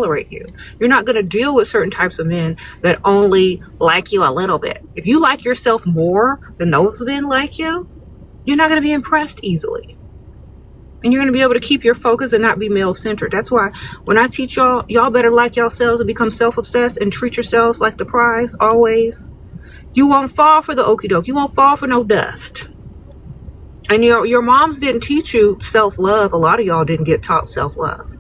tolerate you. You're not going to deal with certain types of men that only like you a little bit. If you like yourself more than those men like you, you're not going to be impressed easily. And you're going to be able to keep your focus and not be male-centered. That's why when I teach y'all better like yourselves and become self-obsessed and treat yourselves like the prize always. You won't fall for the okie doke. You won't fall for no dust. And your moms didn't teach you self-love. A lot of y'all didn't get taught self-love.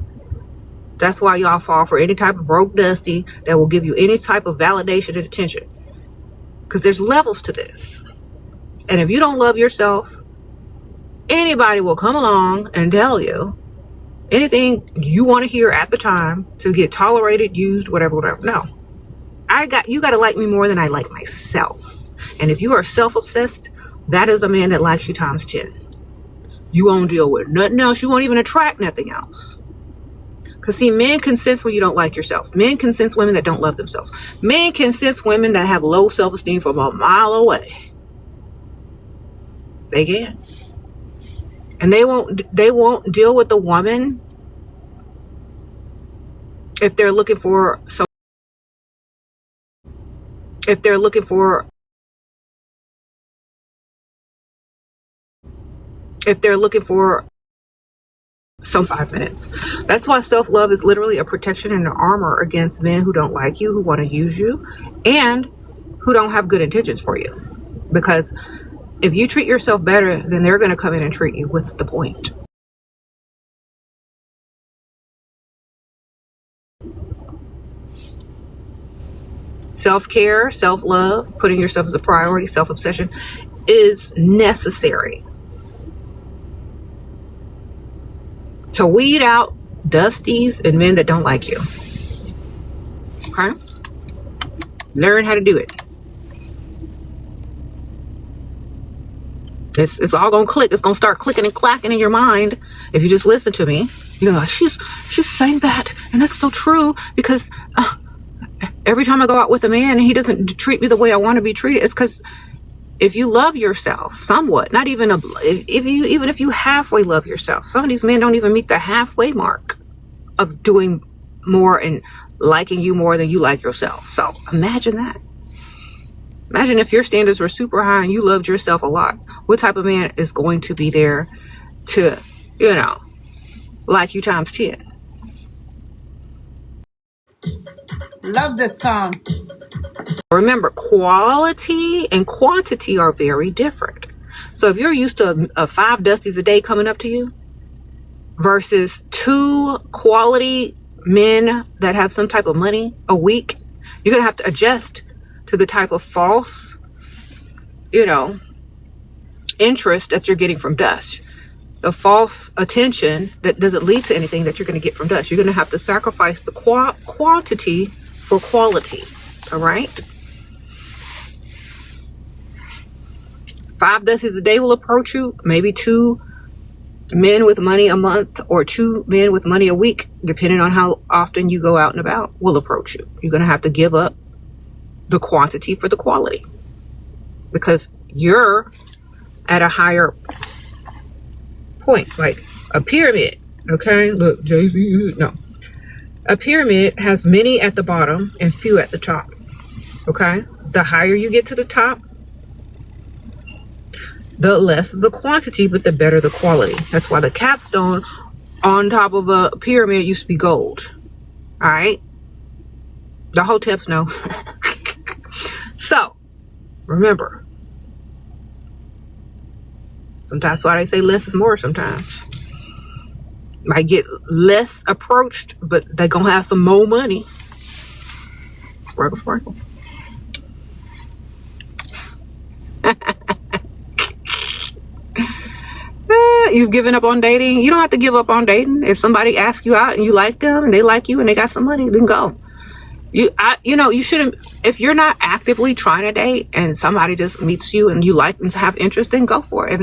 That's why y'all fall for any type of broke dusty that will give you any type of validation and attention. Because there's levels to this. And if you don't love yourself, anybody will come along and tell you anything you want to hear at the time to get tolerated, used, whatever. No. You got to like me more than I like myself. And if you are self-obsessed, that is a man that likes you times 10. You won't deal with nothing else. You won't even attract nothing else. Because see, men can sense when you don't like yourself. Men can sense women that don't love themselves. Men can sense women that have low self-esteem from a mile away. They can. And they won't deal with the woman if they're looking for some, if they're looking for some 5 minutes. That's why self-love is literally a protection and an armor against men who don't like you, who want to use you, and who don't have good intentions for you. Because if you treat yourself better, then they're going to come in and treat you. What's the point? Self-care, self-love, putting yourself as a priority, self-obsession is necessary to weed out dusties and men that don't like you. Okay? Learn how to do it. It's all gonna click. It's gonna start clicking and clacking in your mind if you just listen to me. You're gonna be like, she's saying that, and that's so true, because every time I go out with a man and he doesn't treat me the way I want to be treated, it's because if you love yourself somewhat, not even even if you halfway love yourself, some of these men don't even meet the halfway mark of doing more and liking you more than you like yourself. So imagine that. Imagine if your standards were super high and you loved yourself a lot. What type of man is going to be there to, like you times 10? Love this song. Remember, quality and quantity are very different. So if you're used to 5 dusties a day coming up to you versus 2 quality men that have some type of money a week, you're going to have to adjust to the type of false, interest that you're getting from dust. The false attention that doesn't lead to anything that you're going to get from dust. You're going to have to sacrifice the quantity for quality. All right? 5 dusties a day will approach you. Maybe 2 men with money a month or 2 men with money a week, depending on how often you go out and about, will approach you. You're going to have to give up the quantity for the quality, because you're at a higher point, like a pyramid. Okay, look, Jay-Z, no. A pyramid has many at the bottom and few at the top. Okay, the higher you get to the top, the less the quantity, but the better the quality. That's why the capstone on top of a pyramid used to be gold. All right, the hoteps know. So remember, sometimes that's why they say less is more. Sometimes might get less approached, but they gonna have some more money. Sprinkle, sprinkle. You've given up on dating. You don't have to give up on dating. If somebody asks you out and you like them and they like you and they got some money, then go. You shouldn't. If you're not actively trying to date and somebody just meets you and you like and have interest, then go for it.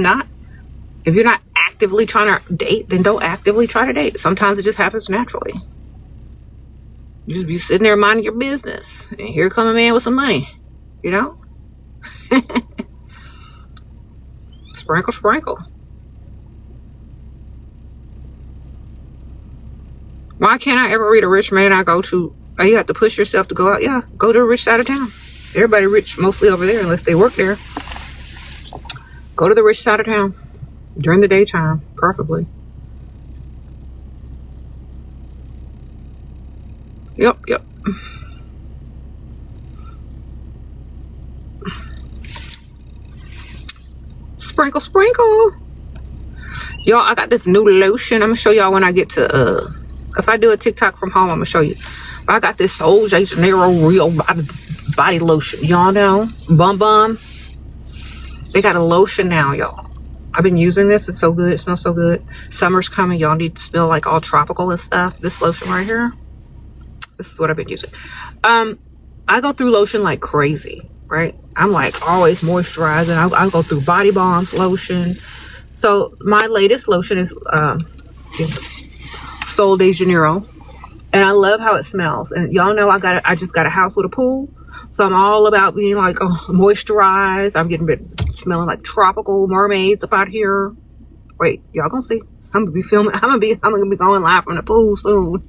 If you're not actively trying to date, then don't actively try to date. Sometimes it just happens naturally. You just be sitting there minding your business, and here come a man with some money. Sprinkle, sprinkle. Why can't I ever read a rich man I go to? You have to push yourself to go out. Yeah, go to the rich side of town. Everybody rich mostly over there unless they work there. Go to the rich side of town during the daytime, preferably. Yep. Sprinkle, sprinkle. Y'all, I got this new lotion. I'm gonna show y'all when I get to if I do a TikTok from home, I'm gonna show you. But I got this Sol de Janeiro real body lotion. Y'all know, Bum Bum. They got a lotion now, y'all. I've been using this. It's so good. It smells so good. Summer's coming. Y'all need to smell like all tropical and stuff. This lotion right here. This is what I've been using. I go through lotion like crazy, right? I'm like always moisturizing. I go through body bombs, lotion. So my latest lotion is Sol de Janeiro, and I love how it smells. And y'all know I just got a house with a pool, so I'm all about being like moisturized. I'm getting smelling like tropical mermaids up out here. Wait, y'all gonna see? I'm gonna be filming. I'm gonna be going live from the pool soon.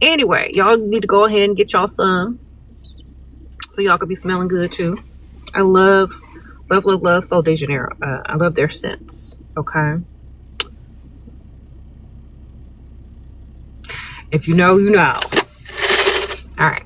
Anyway, y'all need to go ahead and get y'all some, so y'all could be smelling good too. I love Sol de Janeiro. I love their scents. Okay. If you know, you know. All right.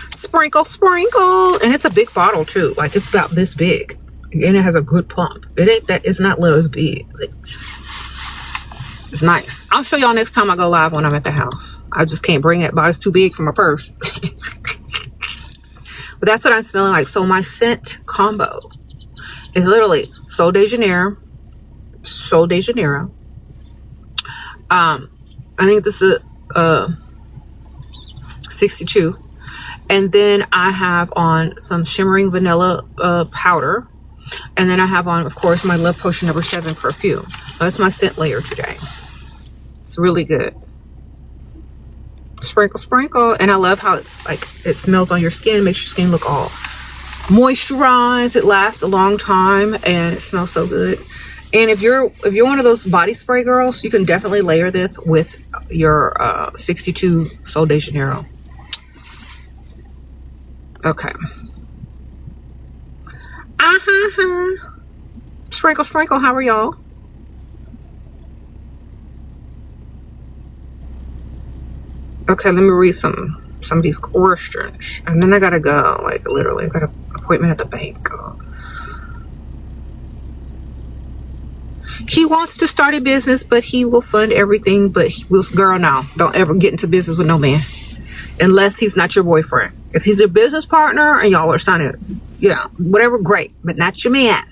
Sprinkle, sprinkle. And it's a big bottle too. Like it's about this big. And it has a good pump. It ain't that, it's not little, it's big. Like, it's nice. I'll show y'all next time I go live when I'm at the house. I just can't bring it, but it's too big for my purse. But that's what I'm smelling like. So my scent combo is literally Sol de Janeiro. I think this is 62. And then I have on some shimmering vanilla powder. And then I have on, of course, my Love Potion number 7 perfume. So that's my scent layer today. It's really good. Sprinkle, sprinkle. And I love how it's like, it smells on your skin. It makes your skin look all moisturized. It lasts a long time and it smells so good. And if you're one of those body spray girls, you can definitely layer this with your 62 Sol de Janeiro. Okay. Sprinkle, sprinkle. How are y'all? Okay, let me read some of these questions, and then I gotta go. Like literally, I got an appointment at the bank. He wants to start a business, but he will fund everything. But he will, girl, no, don't ever get into business with no man, unless he's not your boyfriend. If he's your business partner and y'all are signing, whatever, great, but not your man.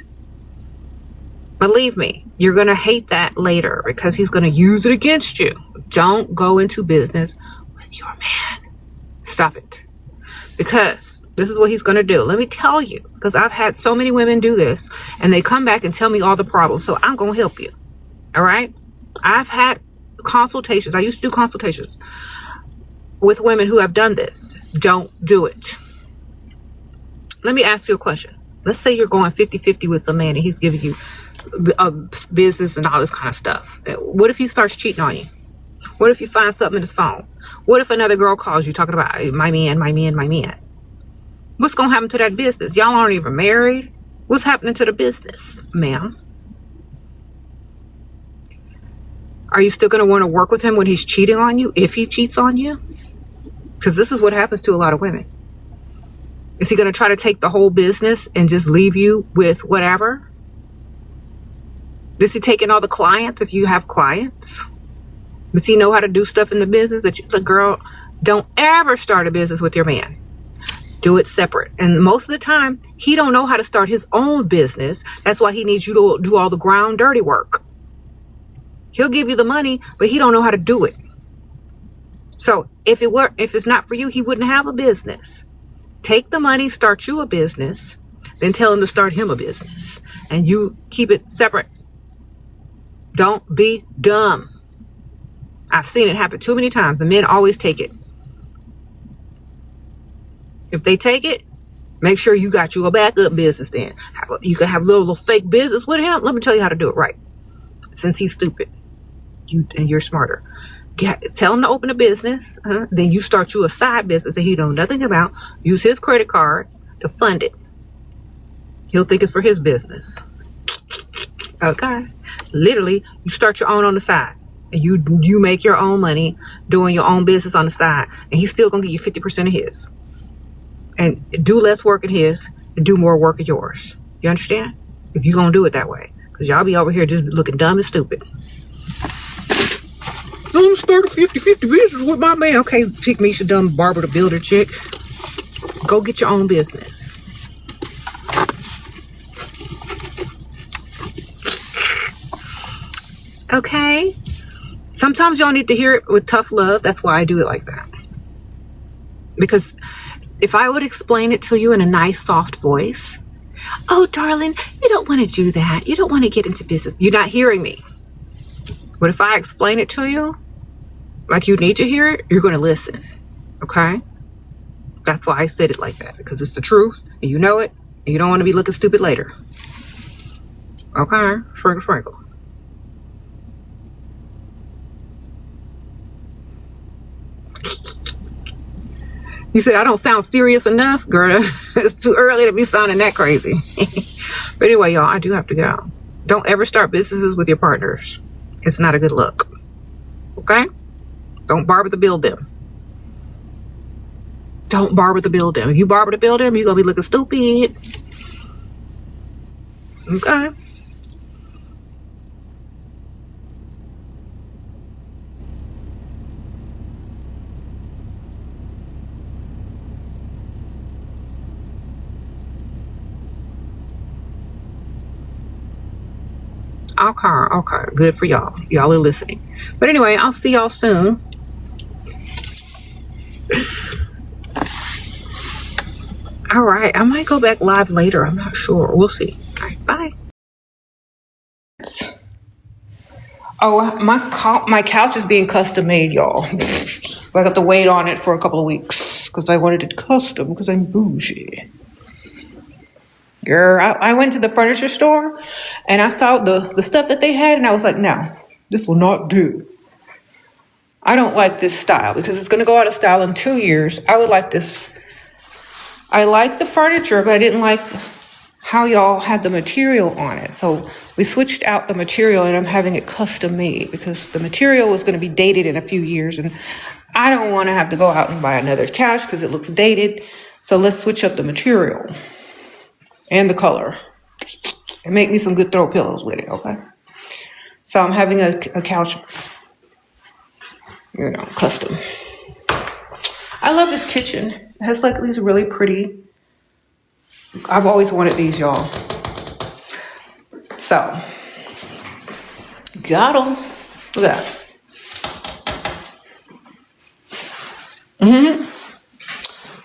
Believe me, you're gonna hate that later because he's gonna use it against you. Don't go into business with your man. Stop it. Because this is what he's going to do. Let me tell you, because I've had so many women do this and they come back and tell me all the problems. So I'm going to help you. All right. I've had consultations. I used to do consultations with women who have done this. Don't do it. Let me ask you a question. Let's say you're going 50-50 with some man and he's giving you a business and all this kind of stuff. What if he starts cheating on you? What if you find something in his phone? What if another girl calls you talking about my man? What's going to happen to that business? Y'all aren't even married. What's happening to the business, ma'am? Are you still going to want to work with him when he's cheating on you, if he cheats on you? Because this is what happens to a lot of women. Is he going to try to take the whole business and just leave you with whatever? Is he taking all the clients if you have clients? Does he know how to do stuff in the business? Girl, don't ever start a business with your man. Do it separate. And most of the time, he don't know how to start his own business. That's why he needs you to do all the ground dirty work. He'll give you the money, but he don't know how to do it. So if it's not for you, he wouldn't have a business. Take the money, start you a business, then tell him to start him a business. And you keep it separate. Don't be dumb. I've seen it happen too many times. The men always take it. If they take it, make sure you got you a backup business then. You can have a little fake business with him. Let me tell you how to do it right. since he's stupid. And you're smarter. Tell him to open a business. Then you start you a side business that he know nothing about. Use his credit card to fund it. He'll think it's for his business. Okay. Literally, you start your own on the side. And you make your own money doing your own business on the side. And he's still going to give you 50% of his. And do less work in his and do more work in yours. You understand? If you're going to do it that way. Because y'all be over here just looking dumb and stupid. I'm going to start a 50-50 business with my man. Okay, pick me, you dumb Barbara the Builder chick. Go get your own business. Okay? Sometimes y'all need to hear it with tough love. That's why I do it like that. Because if I would explain it to you in a nice, soft voice, oh, darling, you don't want to do that. You don't want to get into business. You're not hearing me. But if I explain it to you, like you need to hear it, you're going to listen. Okay? That's why I said it like that. Because it's the truth, and you know it, and you don't want to be looking stupid later. Okay? Sprinkle, sprinkle. You said I don't sound serious enough, Gerda. It's too early to be sounding that crazy. But anyway, y'all, I do have to go. Don't ever start businesses with your partners. It's not a good look. Okay? Don't barber the build them. Don't barber the build them. If you barber the build them, you're going to be looking stupid. Okay? Okay. Good for y'all. Y'all are listening. But anyway, I'll see y'all soon. All right. I might go back live later. I'm not sure. We'll see. All right, bye. Oh, my couch is being custom made, y'all. I got to wait on it for a couple of weeks because I wanted it custom because I'm bougie. Girl, I went to the furniture store and I saw the stuff that they had and I was like, no, this will not do. I don't like this style because it's going to go out of style in 2 years. I would like this. I like the furniture, but I didn't like how y'all had the material on it. So we switched out the material and I'm having it custom made because the material was going to be dated in a few years and I don't want to have to go out and buy another couch because it looks dated. So let's switch up the material. And the color. And make me some good throw pillows with it, okay? So I'm having a couch, custom. I love this kitchen. It has like these really pretty, I've always wanted these, y'all. So, got them. Look at that.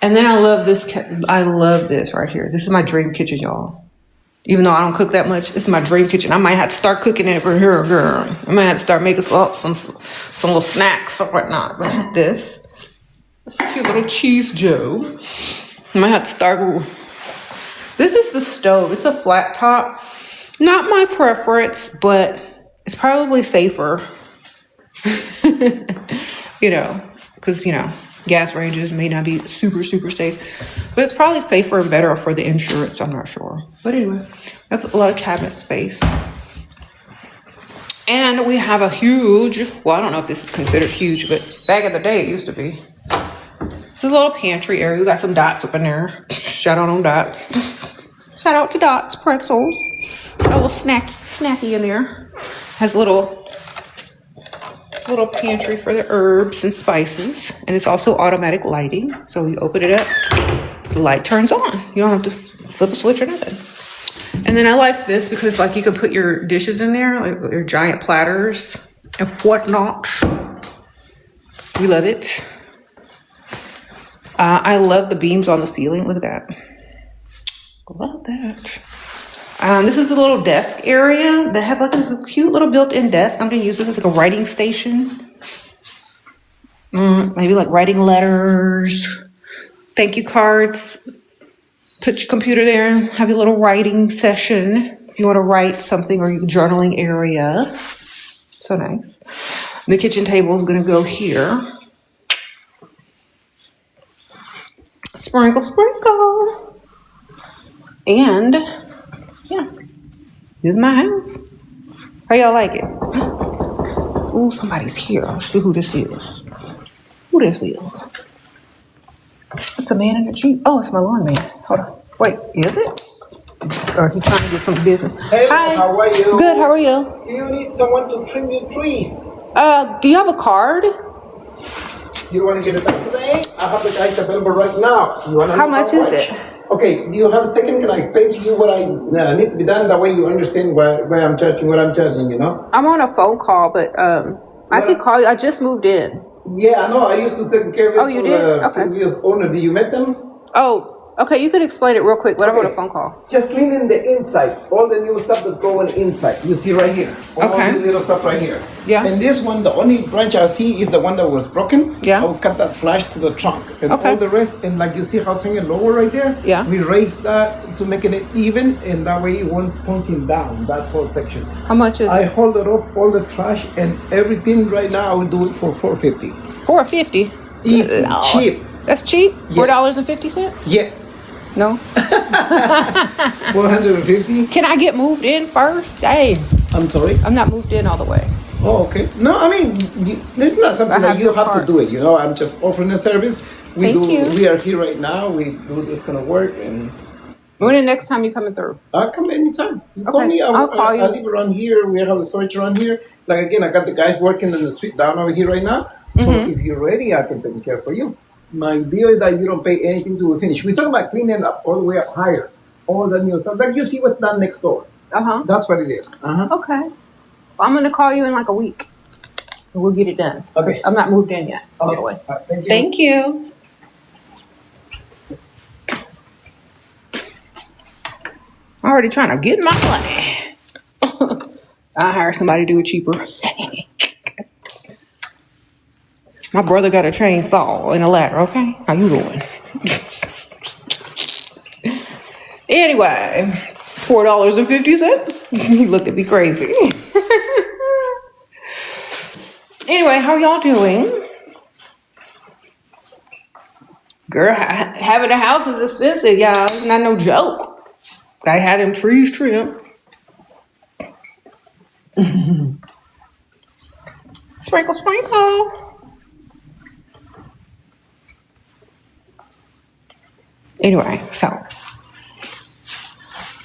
And then I love this right here. This is my dream kitchen, y'all. Even though I don't cook that much, it's my dream kitchen. I might have to start cooking it for here, girl. I might have to start making some little snacks or whatnot. But I have this. This cute little cheese Joe. I might have to start. This is the stove. It's a flat top. Not my preference, but it's probably safer. Because, gas ranges may not be super, super safe. But it's probably safer and better for the insurance. I'm not sure. But anyway, that's a lot of cabinet space. And we have a huge, well, I don't know if this is considered huge, but back in the day it used to be. It's a little pantry area. We got some Dots up in there. Shout out on Dots. Shout out to Dots Pretzels. Got a little snacky in there. Has a little pantry for the herbs and spices, and it's also automatic lighting. So you open it up, the light turns on. You don't have to flip a switch or nothing. And then I like this because like you can put your dishes in there, like your giant platters and whatnot. We love it. I love the beams on the ceiling. Look at that. Love that. This is a little desk area that has like this cute little built-in desk. I'm going to use this as like a writing station. Maybe like writing letters, thank you cards. Put your computer there and have your little writing session If you want to write something or your journaling area. So nice. The kitchen table is going to go here. Sprinkle, sprinkle. And yeah, this is my house. How y'all like it? Ooh, somebody's here. Let's see who this is. Who this is? It's a man in a Jeep. Oh, it's my lawn man. Hold on. Wait, is it? Or he's trying to get some business. Hey, Hi. how are you? Good, how are you? You need someone to trim your trees. Do you have a card? You want to get it done today? I have the guys available right now. You want to How much is it? Okay, do you have a second? Can I explain to you what I need to be done? That way you understand why I'm charging, what I'm charging, you know? I'm on a phone call, but I could call you. I just moved in. Yeah, I know. I used to take care of it Oh, you for did? the Okay. previous owner. Did you met them? Oh, okay. You could explain it real quick, but I'm on a phone call. Just cleaning the inside, all the new stuff that's going inside. You see right here. All Okay. the little stuff right here. Yeah. And this one, the only branch I see is the one that was broken. Yeah. I'll cut that flash to the trunk. And Okay. all the rest, and like you see how it's hanging lower right there? Yeah. We raise that to make it even, and that way it won't pointing down, that whole section. How much is I it? hold it off all the trash and everything right now. I will do it for $4.50. $4.50. Easy, Lord. cheap. That's cheap. Yes. $4.50. Yeah. No. 450. Can I get moved in first? Dang, I'm sorry. I'm not moved in all the way. Oh, okay. No, I mean, this is not something I that have you your have to card. do it. You know, I'm just offering a service. Thank you. We are here right now. We do this kind of work, and When the next time you coming through? I'll come anytime. You call Okay, me. I'll call you. I live around here. We have a storage around here. Like again, I got the guys working in the street down over here right now. So Mm-hmm. if you're ready, I can take care for you. My deal is that you don't pay anything to finish. We're talking about cleaning up all the way up higher, all the new stuff. Like you see what's done next door. That's what it is. Okay. Well, I'm gonna call you in like a week. And we'll get it done. Okay. I'm not moved in yet. All the way. All right, thank you. Thank you. I'm already trying to get my money. I hire somebody to do it cheaper. My brother got a chainsaw and a ladder, okay? How you doing? Anyway, $4.50. He looked at me crazy. Anyway, how y'all doing? Girl, having a house is expensive, y'all. It's not no joke. Gotta have them trees trimmed. Sprinkle, sprinkle. Anyway, so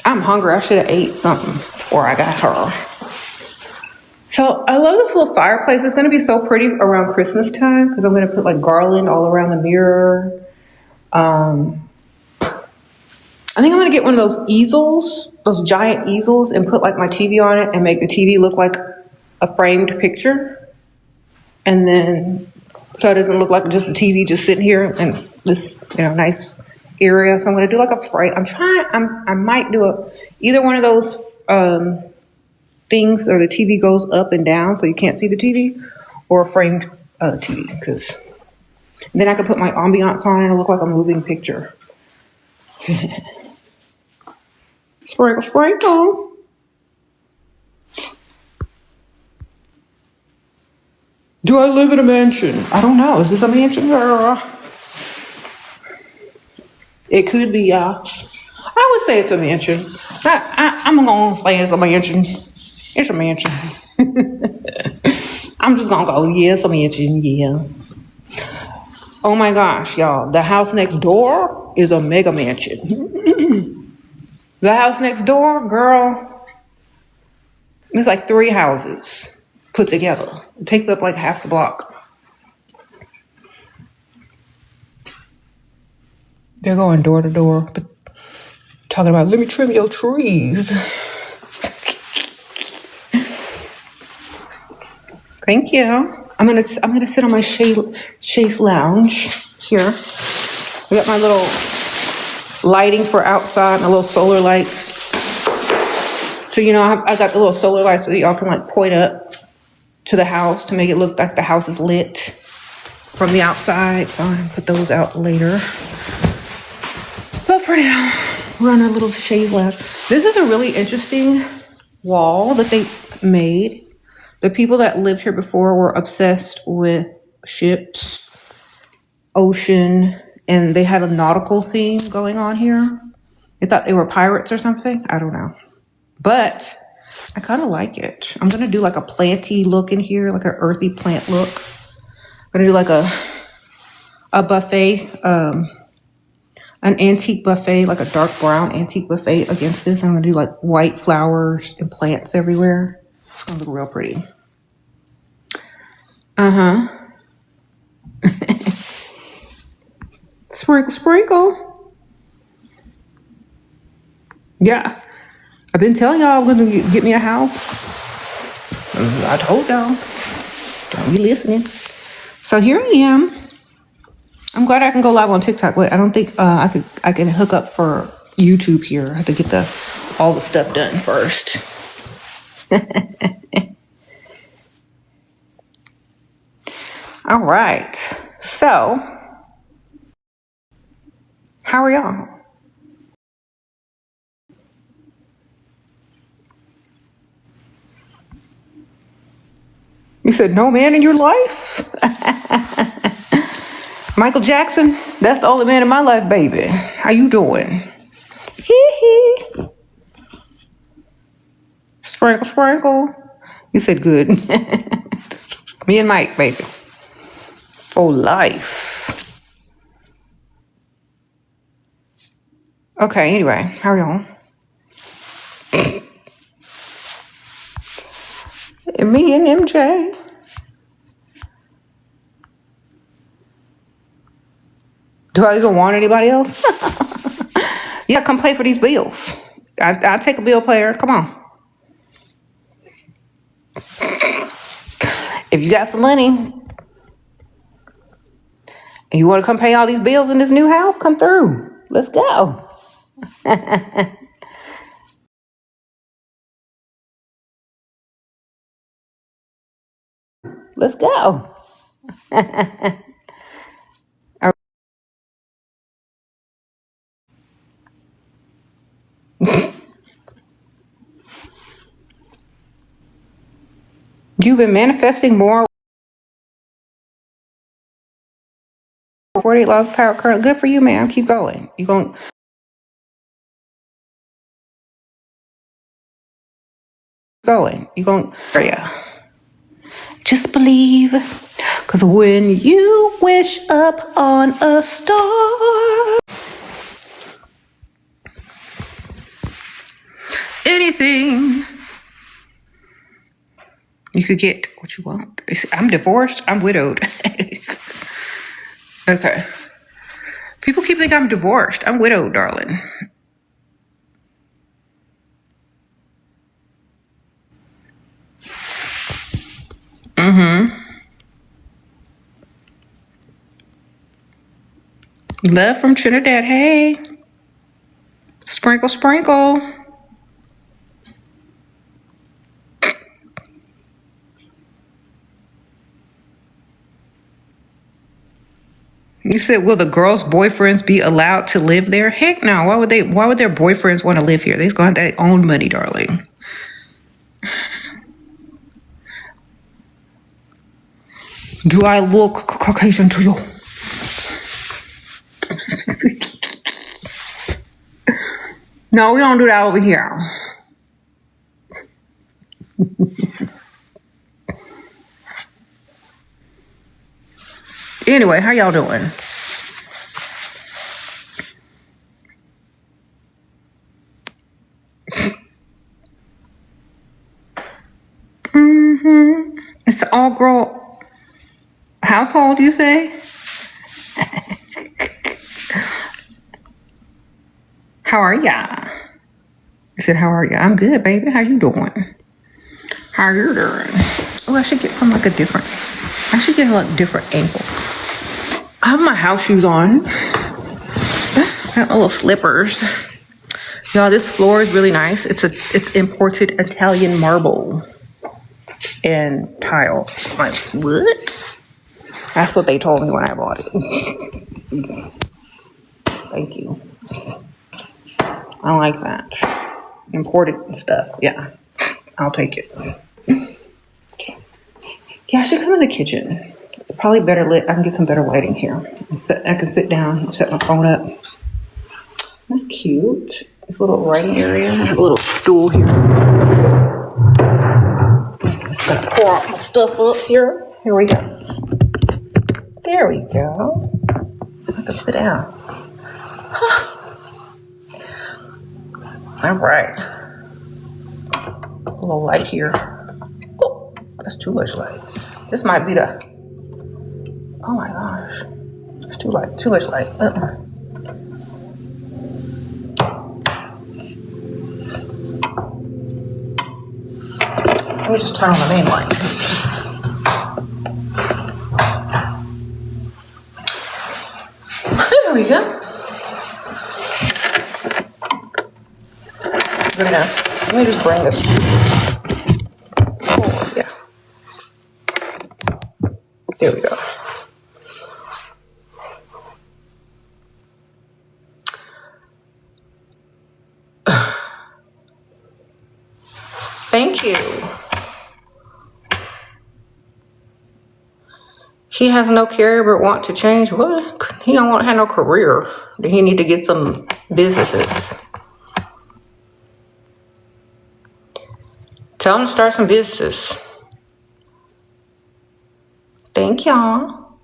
I'm hungry. I should have ate something before I got her. So I love this little fireplace. It's going to be so pretty around Christmas time because I'm going to put like garland all around the mirror. I think I'm going to get one of those easels, those giant easels, and put like my TV on it and make the TV look like a framed picture. And then so it doesn't look like just the TV just sitting here in this, nice area. So I'm going to do like a frame. I might do either one of those things, or the TV goes up and down so you can't see the TV, or a framed TV, because then I can put my ambiance on and it'll look like a moving picture. Sprinkle, sprinkle. Do I live in a mansion? I don't know. Is this a mansion, girl? It could be, y'all. I would say it's a mansion. I'm gonna say it's a mansion. It's a mansion. I'm just gonna go, yeah, it's a mansion, yeah. Oh my gosh, y'all. The house next door is a mega mansion. The house next door, girl, it's like 3 houses put together. It takes up like half the block. They're going door to door, but talking about, let me trim your trees. Thank you. I'm gonna sit on my shave lounge here. I got my little lighting for outside, my little solar lights. So I got the little solar lights so that y'all can like point up to the house to make it look like the house is lit from the outside. So I'm gonna put those out later. But for now, We're on a little shade lounge. This is a really interesting wall that they made. The people that lived here before were obsessed with ships, ocean, and they had a nautical theme going on here. They thought they were pirates or something. I don't know. But I kind of like it. I'm going to do like a planty look in here, like an earthy plant look. I'm going to do like a buffet, an antique buffet, like a dark brown antique buffet against this. I'm going to do like white flowers and plants everywhere. It's going to look real pretty. Uh-huh. Sprinkle, sprinkle. Yeah. I've been telling y'all I'm going to get me a house. I told y'all. Don't be listening. So here I am. I'm glad I can go live on TikTok, but I don't think I can hook up for YouTube here. I have to get all the stuff done first. All right. So, how are y'all? You said no man in your life? Michael Jackson, that's the only man in my life, baby. How you doing? Hee hee. Sprinkle, sprinkle. You said good. Me and Mike, baby. For life. Okay, anyway, how are y'all? And me and MJ. Do I even want anybody else? Yeah, come pay for these bills. I'll take a bill player. Come on. If you got some money and you want to come pay all these bills in this new house, come through. Let's go. Let's go. You've been manifesting more 48 laws of power current. Good for you, man. Keep going. You're going yeah. Just believe. Because when you wish up on a star, anything, you could get what you want. I'm divorced. I'm widowed. Okay. People keep thinking I'm divorced. I'm widowed, darling. Love from Trinidad. Hey. Sprinkle, sprinkle. You said, will the girls' boyfriends be allowed to live there? Heck no. Why would their boyfriends want to live here? They've got their own money, darling. Do I look Caucasian to you? No, we don't do that over here. Anyway, how y'all doing? It's an all-girl household, you say? How are ya? I said, how are ya? I'm good, baby. How you doing? How you doing? Oh, I should get from like a different angle. I have my house shoes on. I got my little slippers. Y'all, this floor is really nice. It's imported Italian marble and tile. I'm like, what? That's what they told me when I bought it. Thank you. I like that. Imported stuff. Yeah, I'll take it. Yeah, I should come in the kitchen. It's probably better lit. I can get some better lighting here. I can sit down, set my phone up. That's cute. This little writing area. I have a little stool here. I'm just gonna pour all my stuff up here. Here we go. There we go. I can sit down. All right. A little light here. Oh, that's too much light. This might be the. Oh my gosh. It's too light. Too much light. Let me just turn on the main light. There we go. Good enough. Let me just bring this forward. Yeah. There we go. Thank you. He has no career but want to change. What? He don't want to have no career. He need to get some businesses. Tell him to start some businesses. Thank y'all.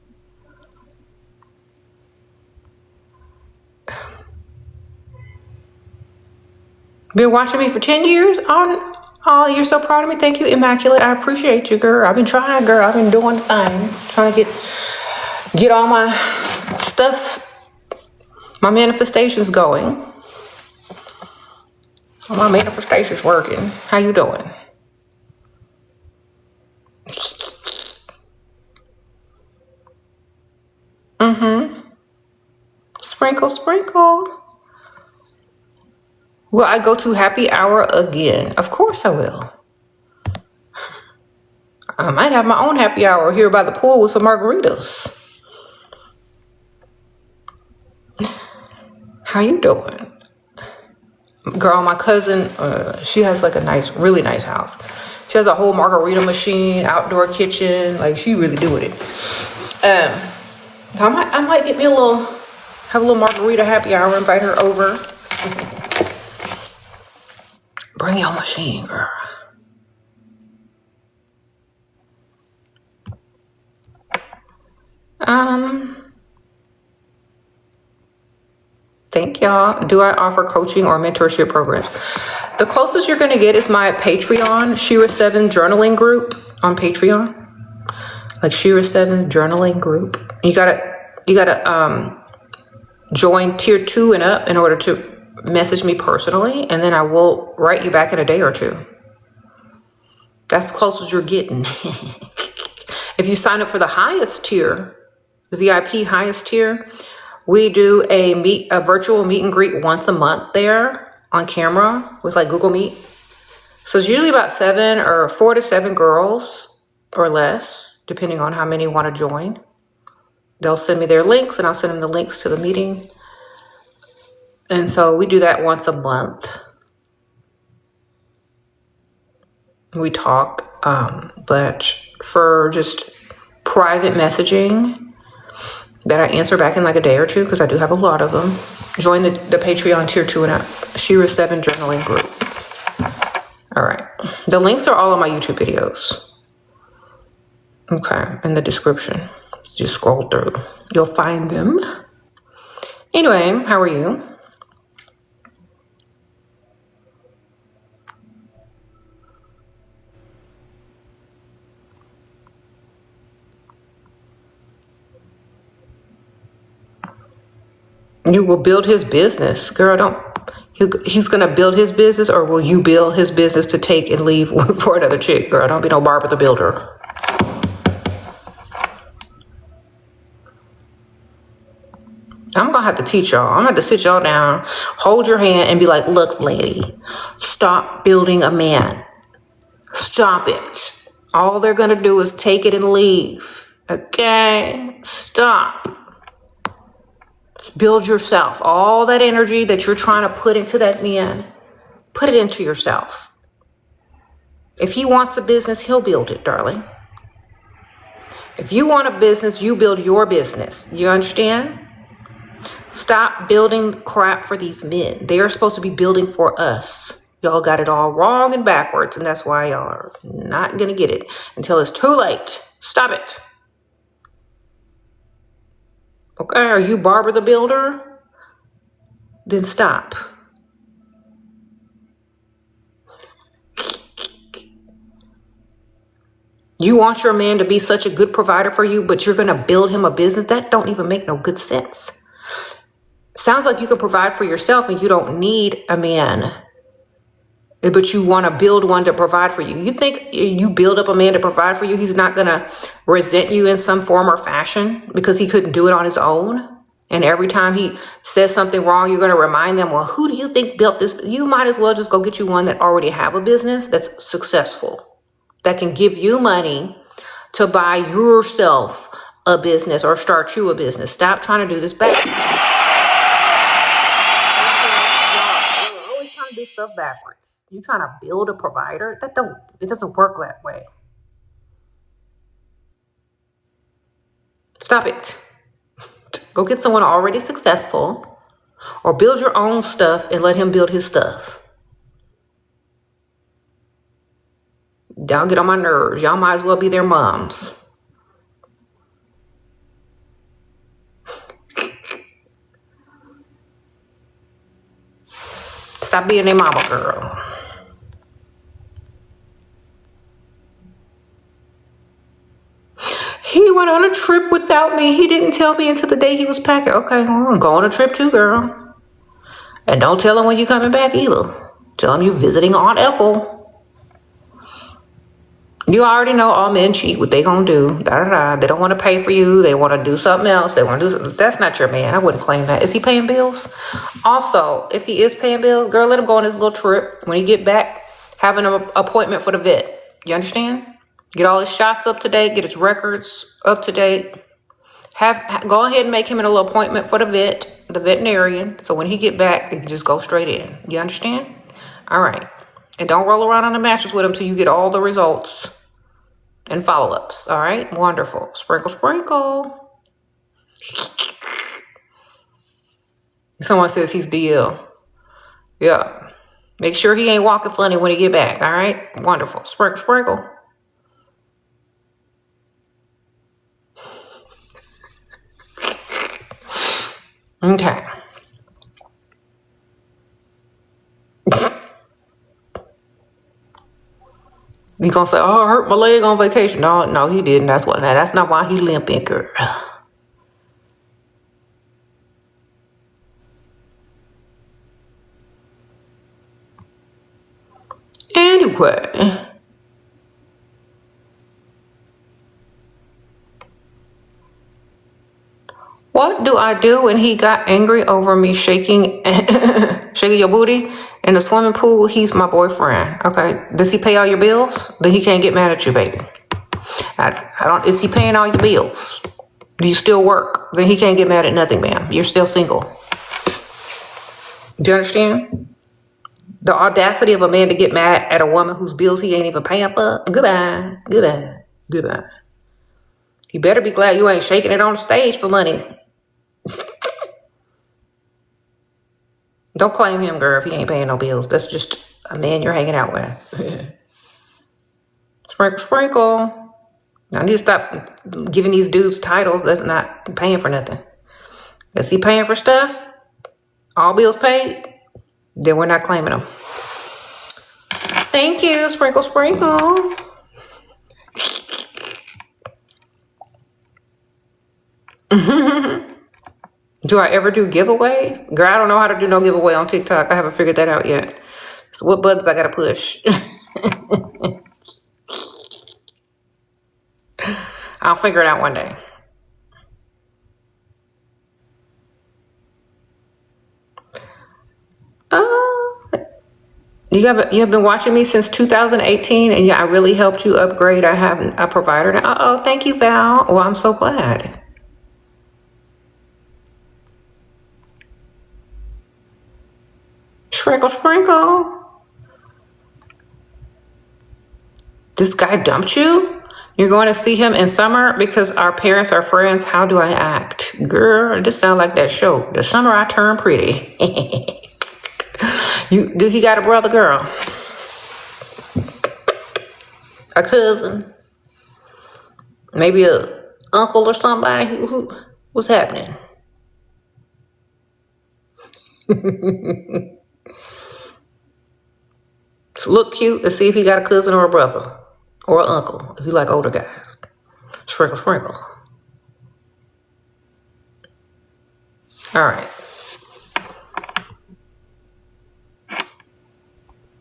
Been watching me for 10 years? Oh, you're so proud of me. Thank you, Immaculate. I appreciate you, girl. I've been trying, girl. I've been doing the thing. Trying to get all my stuff, my manifestations going. All my manifestations working. How you doing? Sprinkle, sprinkle. Will I go to happy hour again? Of course I will. I might have my own happy hour here by the pool with some margaritas. How you doing? Girl, my cousin, she has like a nice, really nice house. She has a whole margarita machine, outdoor kitchen. Like, she really doing it. I might get me have a little margarita happy hour, invite her over. Bring your machine, girl. Thank y'all. Do I offer coaching or mentorship programs? The closest you're gonna get is my Patreon, Sheraseven journaling group on Patreon. Like Sheraseven journaling group. You gotta join tier 2 and up in order to message me personally, and then I will write you back in a day or two. That's the closest you're getting. If you sign up for the highest tier, the VIP highest tier, we do a virtual meet and greet once a month there on camera with like Google Meet. So it's usually about 4 to 7 girls or less, depending on how many want to join. They'll send me their links and I'll send them the links to the meeting. And so we do that once a month. We talk, but for just private messaging that I answer back in like a day or two, because I do have a lot of them, join the Patreon tier 2 and up, Sheraseven journaling group. All right. The links are all on my YouTube videos. Okay, in the description. Just scroll through. You'll find them. Anyway, how are you? You will build his business. Girl, he's going to build his business, or will you build his business to take and leave for another chick? Girl, don't be no Barbara the Builder. I'm going to have to teach y'all. I'm going to have to sit y'all down, hold your hand, and be like, look, lady, stop building a man. Stop it. All they're going to do is take it and leave. Okay? Stop. Build yourself. All that energy that you're trying to put into that man, put it into yourself. If he wants a business, he'll build it, darling. If you want a business, you build your business. You understand? Stop building crap for these men. They are supposed to be building for us. Y'all got it all wrong and backwards, and that's why y'all are not going to get it until it's too late. Stop it. Okay, are you Barbara the Builder? Then stop. You want your man to be such a good provider for you, but you're going to build him a business? That don't even make no good sense. Sounds like you can provide for yourself and you don't need a man, but you want to build one to provide for you. You think you build up a man to provide for you, he's not going to resent you in some form or fashion because he couldn't do it on his own? And every time he says something wrong, you're going to remind them, well, who do you think built this? You might as well just go get you one that already have a business that's successful, that can give you money to buy yourself a business or start you a business. Stop trying to do this backwards. You're always trying to do stuff backwards. You're trying to build a provider. It doesn't work that way. Stop it. Go get someone already successful or build your own stuff and let him build his stuff. Y'all get on my nerves. Y'all might as well be their moms. Stop being their mama, girl. He went on a trip without me. He didn't tell me until the day he was packing. Okay, well, go on a trip too, girl. And don't tell him when you're coming back either. Tell him you're visiting Aunt Ethel. You already know all men cheat. What they gonna do? They don't want to pay for you. They want to do something else. They want to do something. That's not your man. I wouldn't claim that. Is he paying bills? Also, if he is paying bills, girl, let him go on his little trip. When he get back, have an appointment for the vet. You understand? Get all his shots up to date. Get his records up to date. Go ahead and make him a little appointment for the veterinarian. So when he get back, he can just go straight in. You understand? All right. And don't roll around on the mattress with him till you get all the results and follow-ups. All right? Wonderful. Sprinkle, sprinkle. Someone says he's DL. Yeah. Make sure he ain't walking funny when he get back. All right? Wonderful. Sprinkle, sprinkle. Okay. You gonna say, oh, I hurt my leg on vacation. No, he didn't. That's not why he limping, girl. Anyway. What do I do when he got angry over me shaking your booty in the swimming pool? He's my boyfriend. Okay. Does he pay all your bills? Then he can't get mad at you, baby. Is he paying all your bills? Do you still work? Then he can't get mad at nothing, ma'am. You're still single. Do you understand? The audacity of a man to get mad at a woman whose bills he ain't even paying for. Goodbye. Goodbye. Goodbye. You better be glad you ain't shaking it on the stage for money. Don't claim him, girl, if he ain't paying no bills. That's just a man you're hanging out with. Sprinkle, sprinkle. I need to stop giving these dudes titles that's not paying for nothing. Is he paying for stuff? All bills paid? Then we're not claiming them. Thank you, sprinkle, sprinkle. Do I ever do giveaways? Girl, I don't know how to do no giveaway on TikTok. I haven't figured that out yet. So what buttons I gotta push? I'll figure it out one day. You have been watching me since 2018, and yeah, I really helped you upgrade. I have a provider. Oh, thank you, Val. Well, I'm so glad. Sprinkle, sprinkle. This guy dumped you? You're going to see him in summer because our parents are friends. How do I act? Girl, this sounds like that show. The summer I turn pretty. Do he got a brother, girl? A cousin? Maybe a uncle or somebody? What's happening? So look cute and see if he got a cousin or a brother. Or an uncle, if you like older guys. Sprinkle, sprinkle. All right.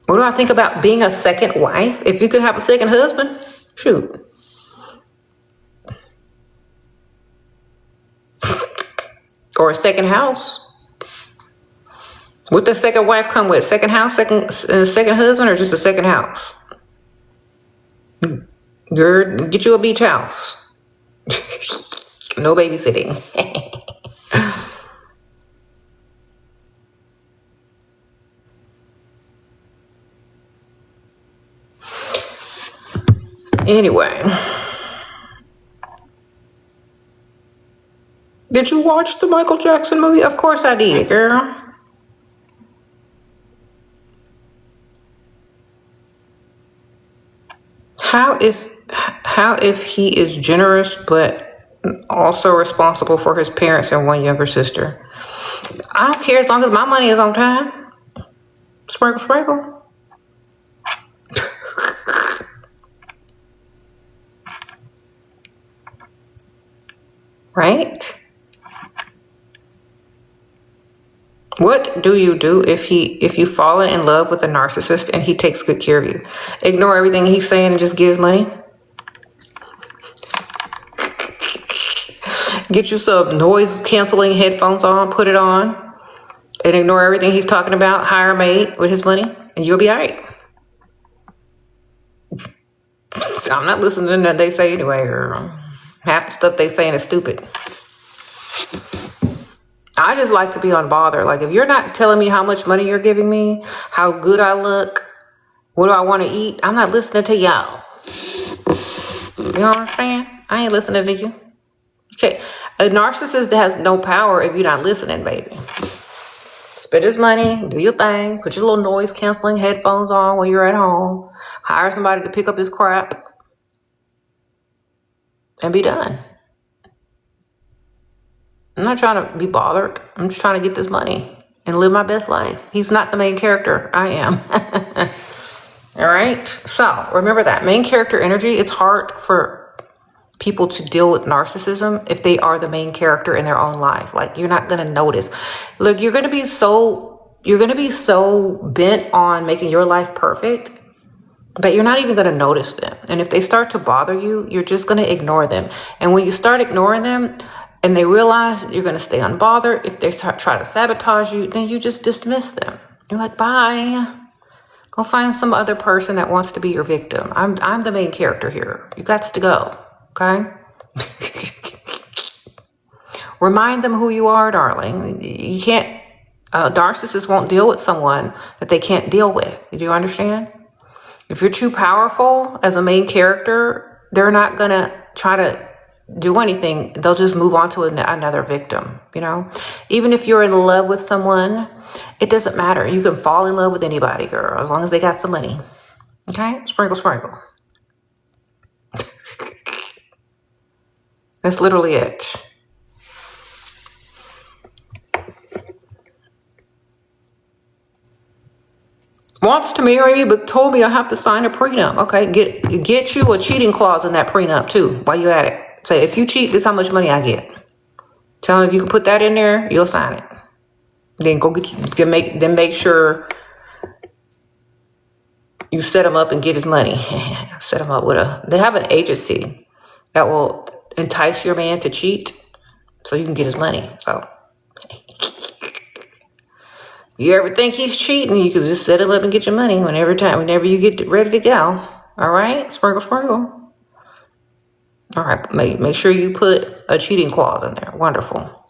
What do I think about being a second wife? If you could have a second husband, shoot. Or a second house. What does second wife come with? Second house, second husband, or just a second house? Get you a beach house. No babysitting. Anyway. Did you watch the Michael Jackson movie? Of course I did, girl. How if he is generous but also responsible for his parents and one younger sister? I don't care as long as my money is on time. Sprinkle, sprinkle. Right? What do you do if you fall in love with a narcissist and he takes good care of you? Ignore everything he's saying and just get his money? Get you some noise canceling headphones on, put it on, and ignore everything he's talking about, hire a maid with his money, and you'll be all right. I'm not listening to nothing they say anyway, or half the stuff they saying is stupid. I just like to be unbothered. Like, if you're not telling me how much money you're giving me, how good I look, what do I want to eat, I'm not listening to y'all. You understand? I ain't listening to you. Okay, a narcissist has no power if you're not listening, baby. Spend his money, do your thing, put your little noise canceling headphones on when you're at home, hire somebody to pick up his crap, and be done. I'm not trying to be bothered. I'm just trying to get this money and live my best life. He's not the main character. I am. All right. So remember that main character energy. It's hard for people to deal with narcissism if they are the main character in their own life. Like, you're not going to notice. Look, you're going to be so bent on making your life perfect that you're not even going to notice them. And if they start to bother you, you're just going to ignore them. And when you start ignoring them, and they realize you're going to stay unbothered, if they try to sabotage you, then you just dismiss them. You're like, bye. Go find some other person that wants to be your victim. I'm the main character here. You got to go, okay? Remind them who you are, darling. You can't, narcissists won't deal with someone that they can't deal with. Do you understand? If you're too powerful as a main character, they're not going to try to do anything. They'll just move on to another victim, you know? Even if you're in love with someone, it doesn't matter. You can fall in love with anybody, girl, as long as they got some money. Okay? Sprinkle, sprinkle. That's literally it. Wants to marry me, but told me I have to sign a prenup. Okay, get you a cheating clause in that prenup too, while you at it. Say, if you cheat, this is how much money I get. Tell him if you can put that in there, you'll sign it. Then go make sure you set him up and get his money. Set him up they have an agency that will entice your man to cheat so you can get his money. So you ever think he's cheating, you can just set him up and get your money whenever you get ready to go. All right? Sprinkle, sprinkle. All right, make sure you put a cheating clause in there. Wonderful.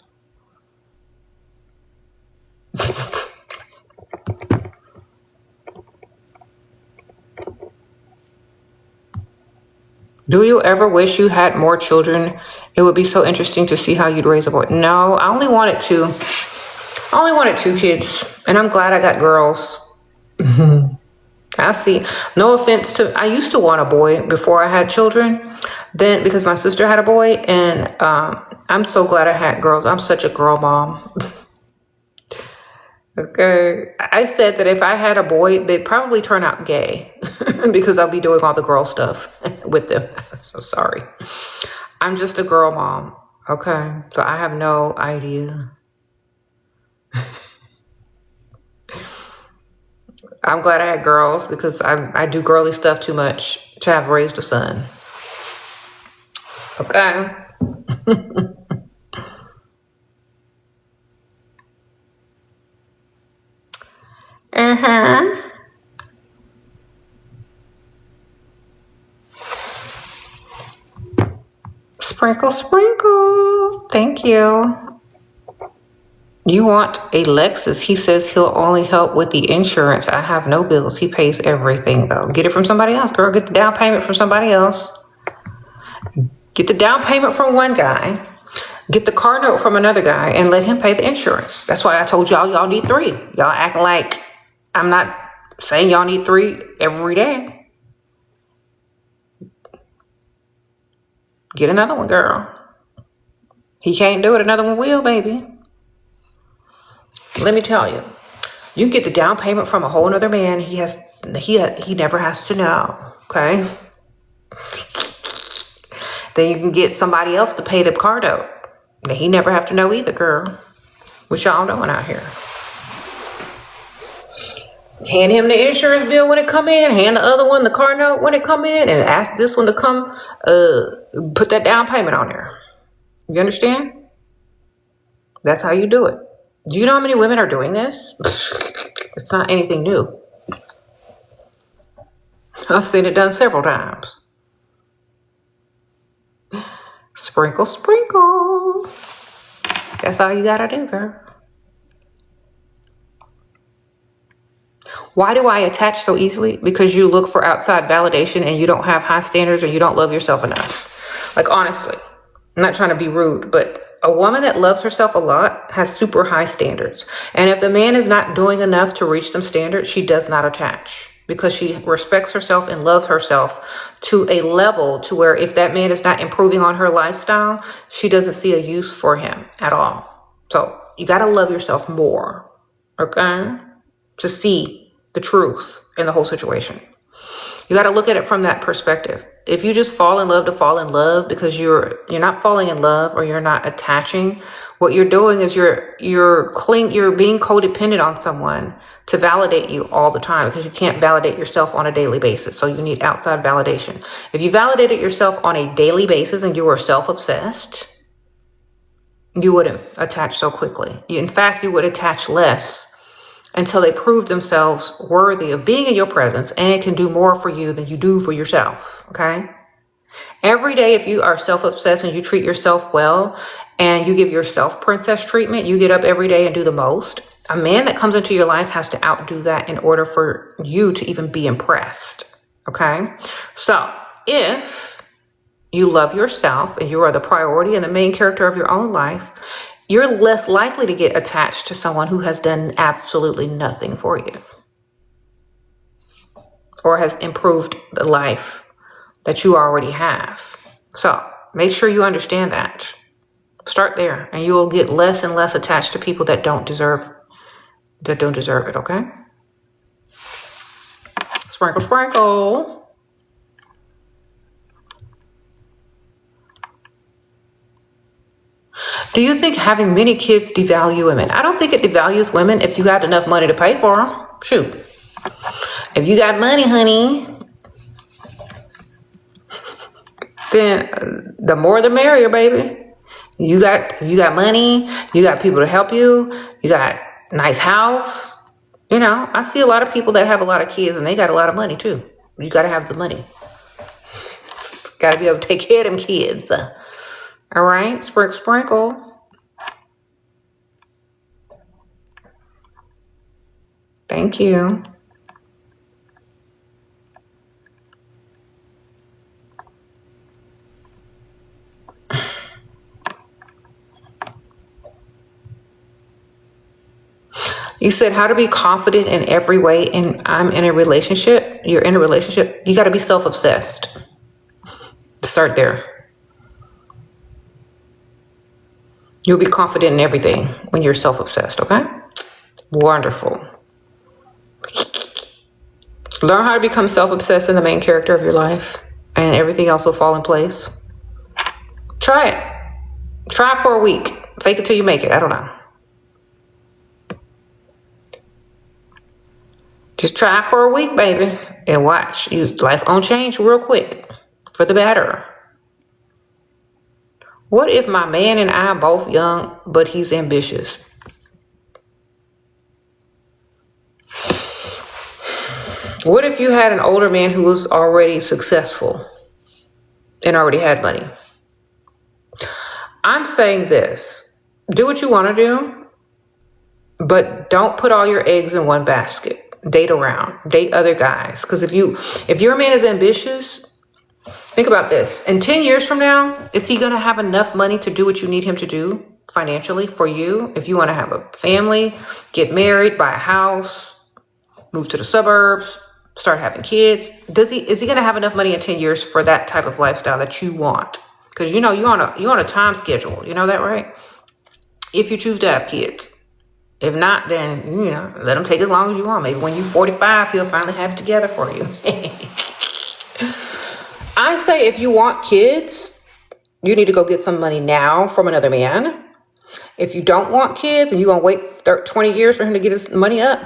Do you ever wish you had more children? It would be so interesting to see how you'd raise a boy. No, I only wanted two. I only wanted two kids, and I'm glad I got girls. I see. No offense to, I used to want a boy before I had children. Then, because my sister had a boy, and I'm so glad I had girls. I'm such a girl mom. Okay. I said that if I had a boy, they'd probably turn out gay because I'll be doing all the girl stuff with them. So sorry. I'm just a girl mom. Okay. So I have no idea. I'm glad I had girls because I do girly stuff too much to have raised a son. Okay. Uh-huh. Sprinkle, sprinkle. Thank you. You want a Lexus. He says he'll only help with the insurance. I have no bills. He pays everything, though. Get it from somebody else, girl. Get the down payment from somebody else. Get the down payment from one guy. Get the car note from another guy and let him pay the insurance. That's why I told y'all need three. Y'all acting like I'm not saying y'all need three every day. Get another one, girl. He can't do it. Another one will, baby. Let me tell you. You get the down payment from a whole nother man. He never has to know. Okay. Then you can get somebody else to pay the car note. Then he never have to know either, girl. What y'all doing out here? Hand him the insurance bill when it come in. Hand the other one the car note when it come in, and ask this one to come put that down payment on there. You understand? That's how you do it. Do you know how many women are doing this? It's not anything new. I've seen it done several times. Sprinkle, sprinkle. That's all you gotta do, girl. Why do I attach so easily? Because you look for outside validation and you don't have high standards or you don't love yourself enough. Like, honestly, I'm not trying to be rude, but a woman that loves herself a lot has super high standards. And if the man is not doing enough to reach them standards, she does not attach because she respects herself and loves herself to a level to where if that man is not improving on her lifestyle, she doesn't see a use for him at all. So you got to love yourself more, okay? To see the truth in the whole situation. You got to look at it from that perspective. If you just fall in love to fall in love because you're not falling in love or you're not attaching, what you're doing is you're being codependent on someone to validate you all the time because you can't validate yourself on a daily basis. So you need outside validation. If you validated yourself on a daily basis and you were self-obsessed, you wouldn't attach so quickly. In fact, you would attach less until they prove themselves worthy of being in your presence and can do more for you than you do for yourself, okay? Every day, if you are self-obsessed and you treat yourself well and you give yourself princess treatment, you get up every day and do the most. A man that comes into your life has to outdo that in order for you to even be impressed, okay? So if you love yourself and you are the priority and the main character of your own life, you're less likely to get attached to someone who has done absolutely nothing for you or has improved the life that you already have. So make sure you understand that. Start there and you'll get less and less attached to people that don't deserve it, okay? Sprinkle, sprinkle. Do you think having many kids devalue women? I don't think it devalues women if you got enough money to pay for them. Shoot. If you got money, honey, then the more the merrier, baby. You got money, you got people to help you, you got nice house. You know, I see a lot of people that have a lot of kids and they got a lot of money too. You got to have the money. Got to be able to take care of them kids. All right, sprinkle, sprinkle. Thank you. You said how to be confident in every way, and I'm in a relationship. You're in a relationship. You got to be self-obsessed. Start there. You'll be confident in everything when you're self-obsessed, okay? Wonderful. Learn how to become self-obsessed in the main character of your life, and everything else will fall in place. Try it. Try it for a week. Fake it till you make it. I don't know. Just try it for a week, baby, and watch. Life gonna change real quick for the better. What if my man and I are both young, but he's ambitious? What if you had an older man who was already successful and already had money? I'm saying this. Do what you want to do, but don't put all your eggs in one basket. Date around. Date other guys. Because if your man is ambitious, think about this. In 10 years from now, is he going to have enough money to do what you need him to do financially for you? If you want to have a family, get married, buy a house, move to the suburbs, start having kids. Is he going to have enough money in 10 years for that type of lifestyle that you want? Because you're on a time schedule. You know that, right? If you choose to have kids. If not, then, let him take as long as you want. Maybe when you're 45, he'll finally have it together for you. I say if you want kids, you need to go get some money now from another man. If you don't want kids and you're going to wait 20 years for him to get his money up,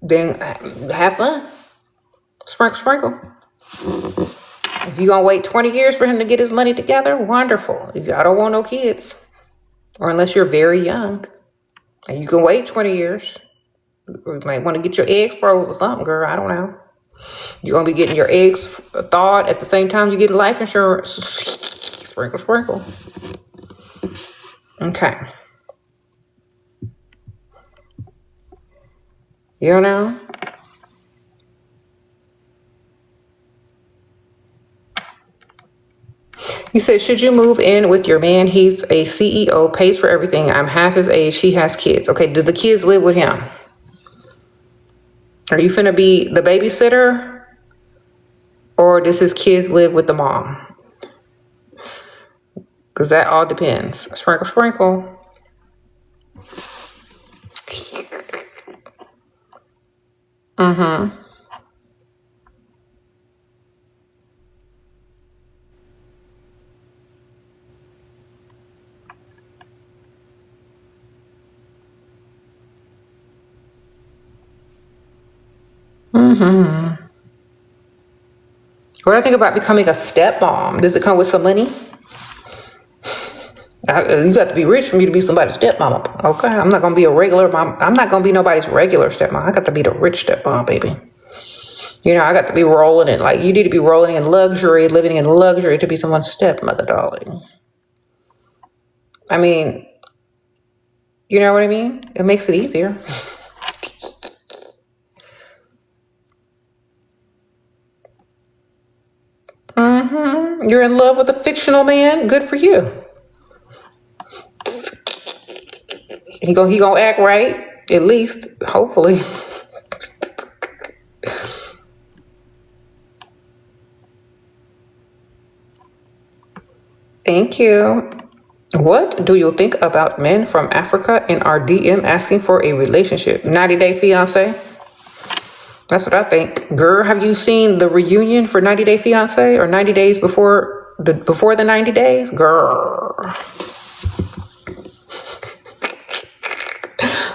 then have fun. Sprinkle, sprinkle. If you're going to wait 20 years for him to get his money together, wonderful. I don't want no kids. Or unless you're very young. And you can wait 20 years. You might want to get your eggs froze or something, girl. I don't know. You're going to be getting your eggs thawed at the same time you get life insurance. Sprinkle, sprinkle. Okay. You know? He said, should you move in with your man? He's a CEO, pays for everything. I'm half his age. He has kids. Okay, do the kids live with him? Are you finna be the babysitter? Or does his kids live with the mom? Because that all depends. Sprinkle, sprinkle. Mm-hmm. Mm-hmm. What do I think about becoming a stepmom? Does it come with some money? You got to be rich for me to be somebody's stepmom. Okay, I'm not going to be a regular mom. I'm not going to be nobody's regular stepmom. I got to be the rich stepmom, baby. I got to be rolling in, you need to be rolling in luxury, living in luxury to be someone's stepmother, darling. I mean, you know what I mean? It makes it easier. Mm-hmm. You're in love with a fictional man? Good for you. He gonna act right, at least, hopefully. Thank you. What do you think about men from Africa in our DM asking for a relationship? 90-day fiance? That's what I think. Girl, have you seen the reunion for 90-day fiance or 90 days before the 90 days? Girl.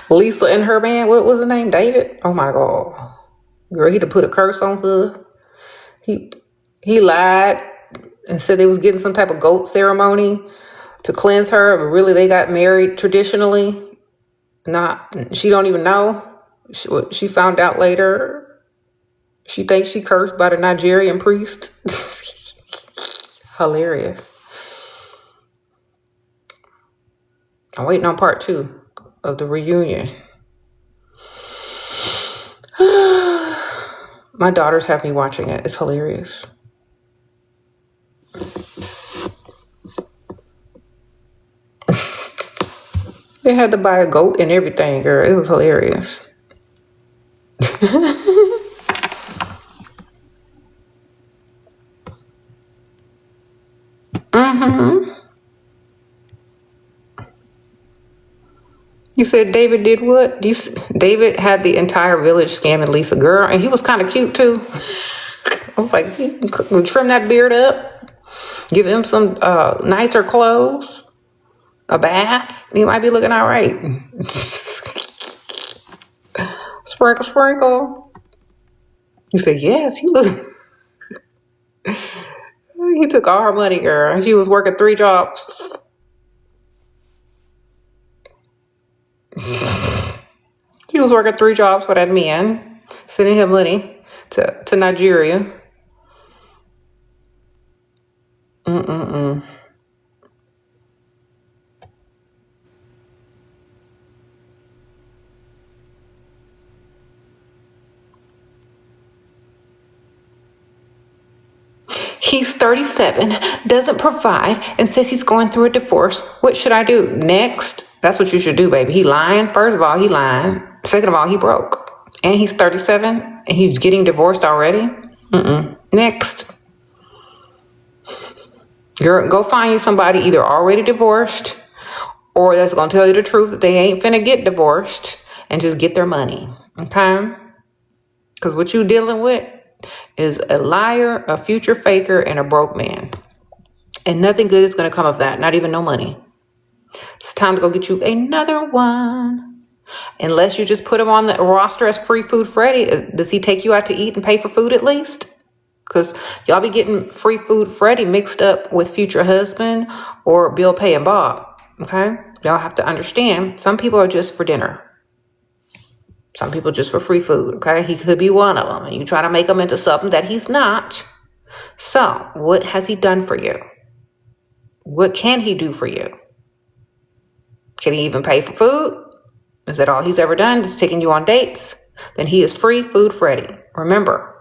Lisa and her man, what was the name? David? Oh my God. Girl, he done put a curse on her. He lied and said they was getting some type of goat ceremony to cleanse her, but really they got married traditionally. She don't even know. She found out later. She thinks she cursed by the Nigerian priest. Hilarious. I'm waiting on part 2 of the reunion. My daughters have me watching it. It's hilarious. They had to buy a goat and everything, girl. It was hilarious. You said David did what? David had the entire village scamming Lisa, girl, and he was kind of cute too. I was like, you can trim that beard up, give him some nicer clothes, a bath. He might be looking all right. Sprinkle, sprinkle. He said, yes, he look. He took all her money, girl. She was working 3 jobs. He was working 3 jobs for that man, sending him money to Nigeria. He's 37, doesn't provide, and says he's going through a divorce. What should I do? Next. That's what you should do, baby. He lying. First of all, he lying. Second of all, he broke. And he's 37, and he's getting divorced already? Next. Girl, go find you somebody either already divorced or that's going to tell you the truth that they ain't finna get divorced and just get their money. Okay? Because what you dealing with is a liar, a future faker, and a broke man. And nothing good is going to come of that. Not even no money. It's time to go get you another one. Unless you just put him on the roster as Free Food Freddy. Does he take you out to eat and pay for food at least? Because y'all be getting Free Food Freddy mixed up with future husband or bill paying Bob. Okay? Y'all have to understand, some people are just for dinner. Some people just for free food, okay? He could be one of them, and you try to make him into something that he's not. So, what has he done for you? What can he do for you? Can he even pay for food? Is that all he's ever done? Just taking you on dates? Then he is Free Food Freddy. Remember,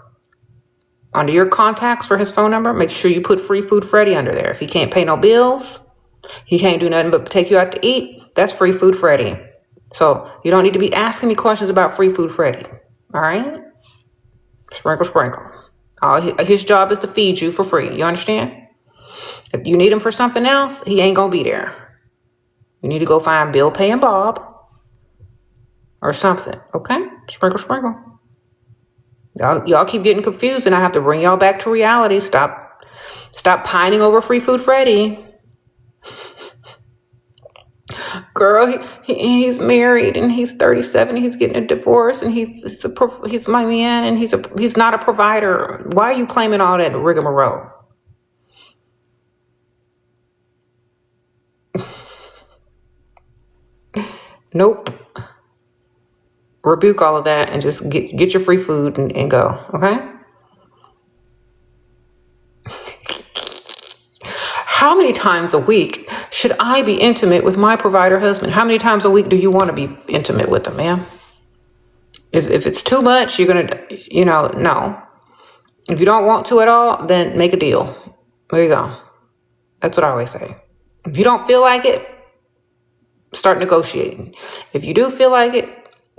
under your contacts for his phone number, make sure you put Free Food Freddy under there. If he can't pay no bills, he can't do nothing but take you out to eat, that's Free Food Freddy. So you don't need to be asking me questions about Free Food Freddy. All right? Sprinkle, sprinkle. His job is to feed you for free. You understand? If you need him for something else, he ain't gonna be there. You need to go find Bill paying Bob or something. Okay? Sprinkle, sprinkle. Y'all keep getting confused, and I have to bring y'all back to reality. Stop pining over Free Food Freddy. Girl, he's married and he's 37. He's getting a divorce and he's my man and he's not a provider. Why are you claiming all that rigmarole? Nope. Rebuke all of that and just get your free food and go. Okay. How many times a week should I be intimate with my provider husband? How many times a week do you want to be intimate with him, ma'am? If it's too much, you're going to, no. If you don't want to at all, then make a deal. There you go. That's what I always say. If you don't feel like it, start negotiating. If you do feel like it,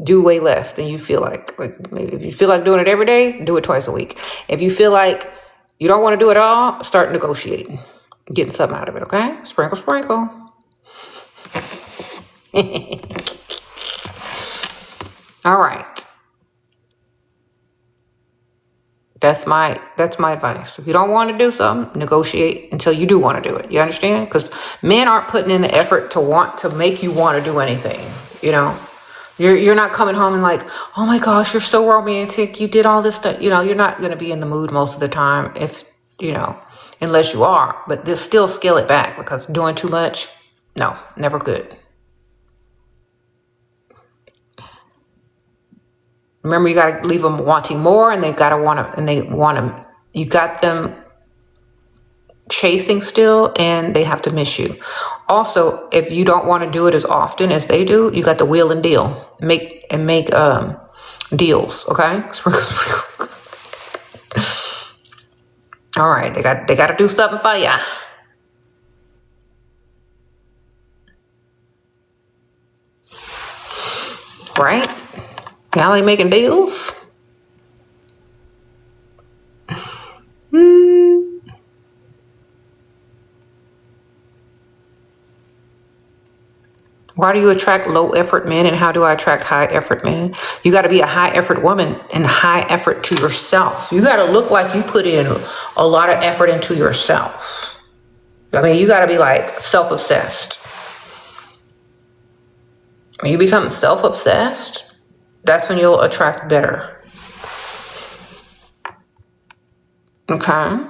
do way less than you feel like. Like maybe if you feel like doing it every day, do it twice a week. If you feel like you don't want to do it all, start negotiating. Getting something out of it, okay? Sprinkle, sprinkle. All right. That's my advice. If you don't want to do something, negotiate until you do want to do it. You understand? Because men aren't putting in the effort to want to make you want to do anything. You're not coming home and like, oh my gosh, you're so romantic. You did all this stuff. You're not going to be in the mood most of the time unless you are. But just still scale it back because doing too much, no, never good. Remember, you got to leave them wanting more, and you got them chasing still, and they have to miss you. Also, if you don't want to do it as often as they do, you got the wheel and deal. Make deals, okay? All right, they got to do something for ya. right? Y'all ain't making deals. Why do you attract low effort men, and how do I attract high effort men? You got to be a high effort woman and high effort to yourself. You got to look like you put in a lot of effort into yourself. I mean, you got to be like self-obsessed. When you become self-obsessed, that's when you'll attract better. Okay?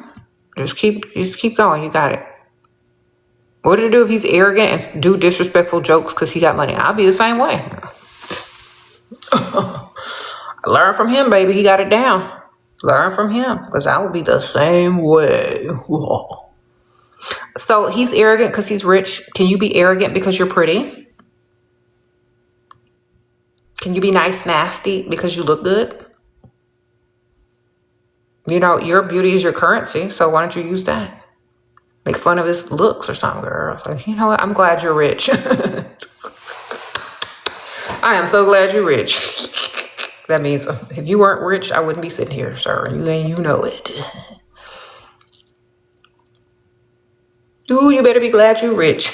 Just keep going. You got it. What to do if he's arrogant and do disrespectful jokes because he got money? I'll be the same way. Learn from him, baby. He got it down. Learn from him, because I would be the same way. So he's arrogant because he's rich. Can you be arrogant because you're pretty? Can you be nice, nasty because you look good? You know, your beauty is your currency, so why don't you use that? Make fun of his looks or something, girl. Like, you know what? I'm glad you're rich. I am so glad you're rich. That means if you weren't rich, I wouldn't be sitting here, sir. You know it. Ooh, you better be glad you're rich.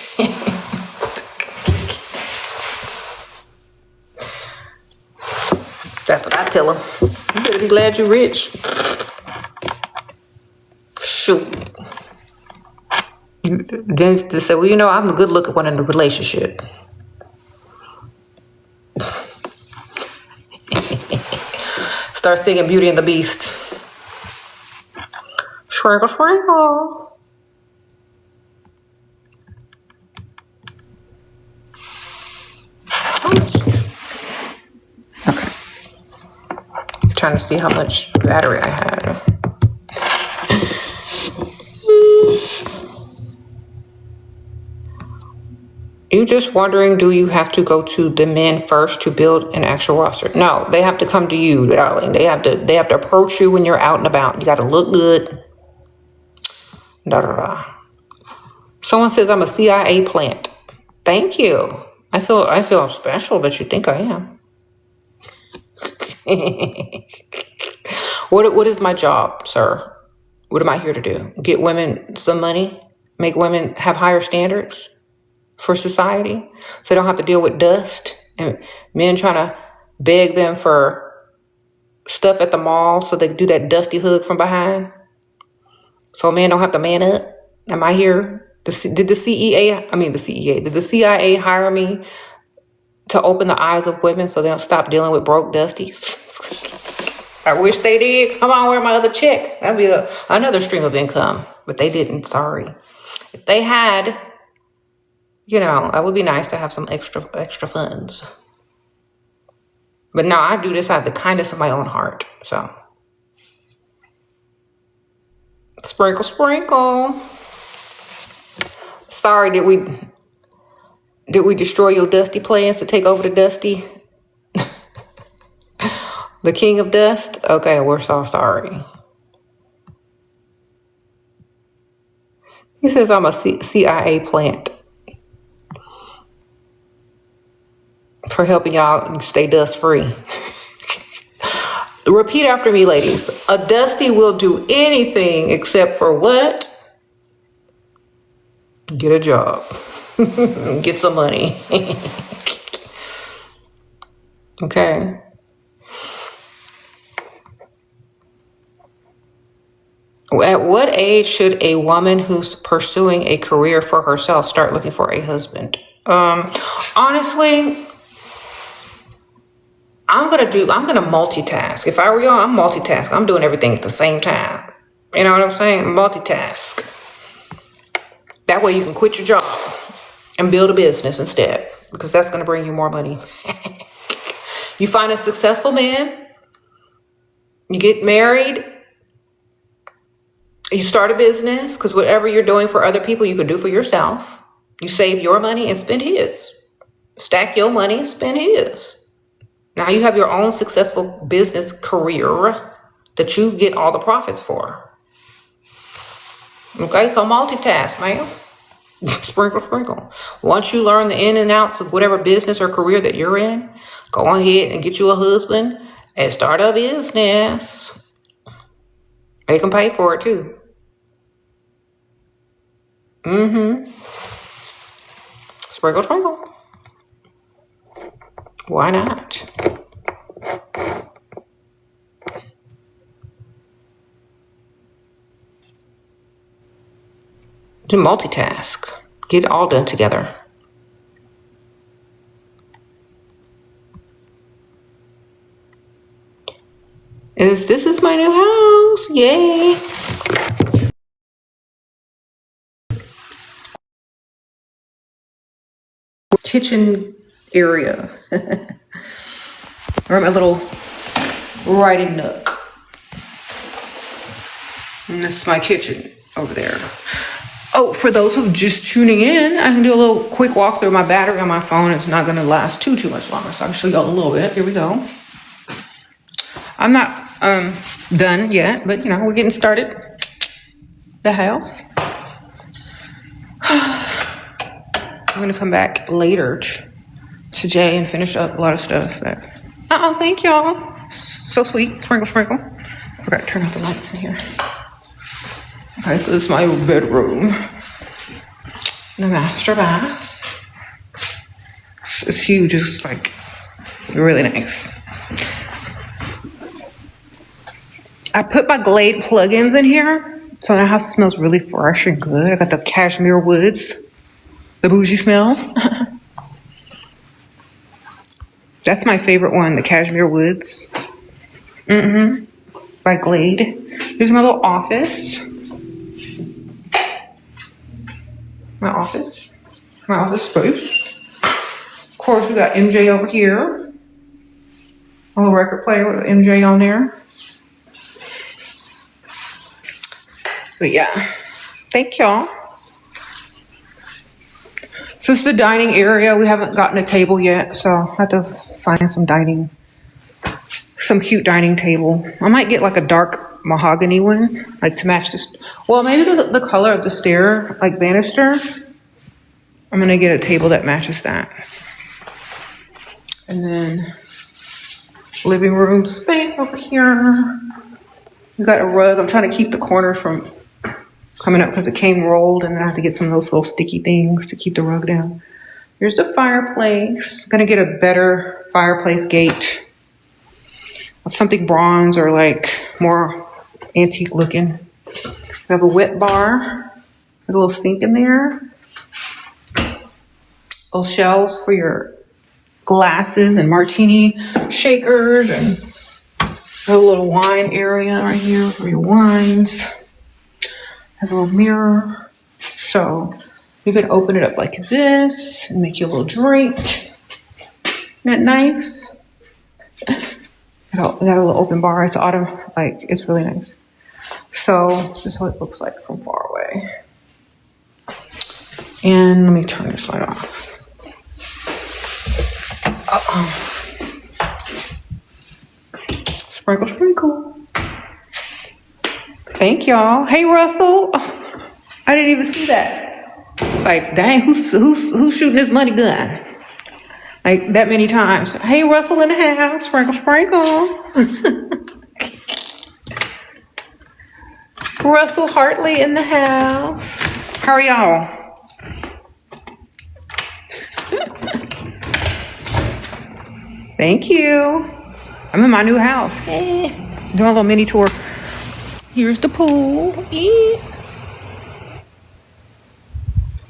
That's what I tell him. You better be glad you're rich. Shoot. Then they say, well, you know, I'm the good looking one in the relationship. Start singing Beauty and the Beast. Sprinkle, sprinkle. Okay. Trying to see how much battery I had. You just wondering, do you have to go to the men first to build an actual roster? No, they have to come to you, darling. They have to approach you when you're out and about. You got to look good. Da da da. Someone says I'm a CIA plant. Thank you. I feel special that you think I am. What is my job, sir? What am I here to do? Get women some money? Make women have higher standards for society, so they don't have to deal with dust and men trying to beg them for stuff at the mall so they can do that dusty hug from behind, so men don't have to man up. Am I here? Did the CIA hire me to open the eyes of women so they don't stop dealing with broke dusties? I wish they did. Come on, where my other check? That'd be another stream of income, but they didn't. Sorry. If they had, you know, it would be nice to have some extra funds. But no, I do this out of the kindness of my own heart. So, sprinkle, sprinkle. Sorry, did we destroy your dusty plans to take over the dusty? The king of dust? Okay, we're so sorry. He says I'm a CIA plant for helping y'all stay dust free. Repeat after me, ladies. A dusty will do anything except for what? Get a job. Get some money. Okay. At what age should a woman who's pursuing a career for herself start looking for a husband? Honestly, I'm gonna multitask. If I were y'all, I'm multitask. I'm doing everything at the same time. You know what I'm saying? Multitask. That way you can quit your job and build a business instead, because that's gonna bring you more money. You find a successful man, you get married, you start a business, because whatever you're doing for other people, you could do for yourself. You save your money and spend his. Stack your money and spend his. Now you have your own successful business career that you get all the profits for. Okay, so multitask, man. Sprinkle, sprinkle. Once you learn the in and outs of whatever business or career that you're in, go ahead and get you a husband and start a business. They can pay for it too. Sprinkle, sprinkle. Why not? To multitask. Get it all done together. This is my new house. Yay. Kitchen area. Or my little writing nook. And this is my kitchen over there. Oh, for those who are just tuning in, I can do a little quick walk through. My battery on my phone is not going to last too much longer, so I can show y'all a little bit. Here we go. I'm not done yet, but we're getting started. The house. I'm going to come back later today and finish up a lot of stuff. Thank y'all. So sweet. Sprinkle, sprinkle. I forgot to turn off the lights in here. Okay, so this is my bedroom. The master bath. It's huge. It's like really nice. I put my Glade plugins in here, so the house smells really fresh and good. I got the cashmere woods, the bougie smell. That's my favorite one, the cashmere woods. By Glade. Here's my little office. My office space. Of course, we got MJ over here. A little record player with MJ on there. But yeah, thank y'all. So this is the dining area. We haven't gotten a table yet, so I have to find some cute dining table. I might get like a dark mahogany one, like to match this. Well, maybe the color of the stair, like banister. I'm gonna get a table that matches that. And then living room space over here. We got a rug. I'm trying to keep the corners from coming up because it came rolled, and I have to get some of those little sticky things to keep the rug down. Here's the fireplace. Gonna get a better fireplace gate of something bronze or like more antique looking. We have a wet bar, a little sink in there. Little shelves for your glasses and martini shakers, and a little wine area right here for your wines. Has a little mirror. So you can open it up like this and make you a little drink. Isn't that nice? Got a little open bar. It's autumn, like it's really nice. So this is what it looks like from far away. And let me turn this light off. Sprinkle, sprinkle. Thank y'all. Hey, Russell. Oh, I didn't even see that. Like, dang, who's shooting this money gun? Like that many times. Hey, Russell in the house. Sprinkle, sprinkle. Russell Hartley in the house. How are y'all? Thank you. I'm in my new house. Doing a little mini tour. Here's the pool.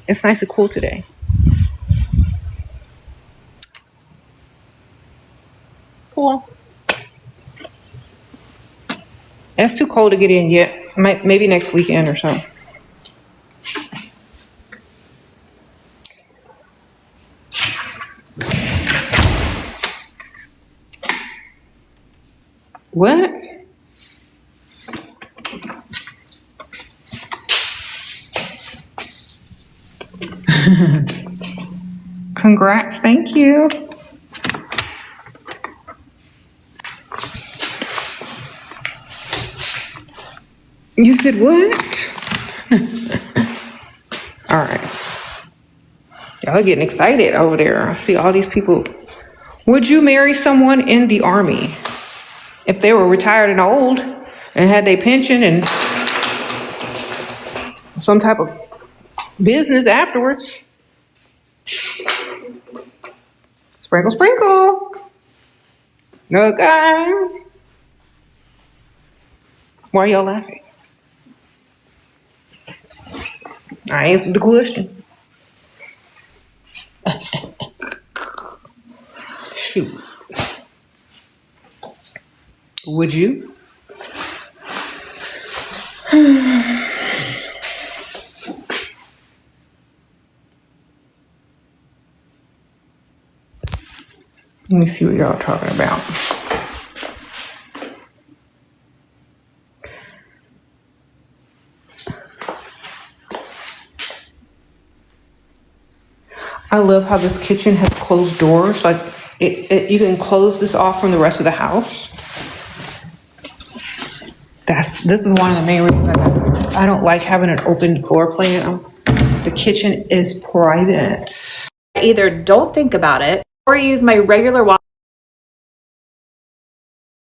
It's nice and cool today. Cool. It's too cold to get in yet. Maybe next weekend or so. What? Congrats, thank you. You said what? All right. Y'all are getting excited over there. I see all these people. Would you marry someone in the Army if they were retired and old and had their pension and some type of business afterwards? Sprinkle, sprinkle. Okay. Why y'all laughing? I answered the question. Shoot. Would you? Let me see what y'all talking about. I love how this kitchen has closed doors. Like you can close this off from the rest of the house. This is one of the main reasons I got this. I don't like having an open floor plan. The kitchen is private. I either don't think about it or use my regular water.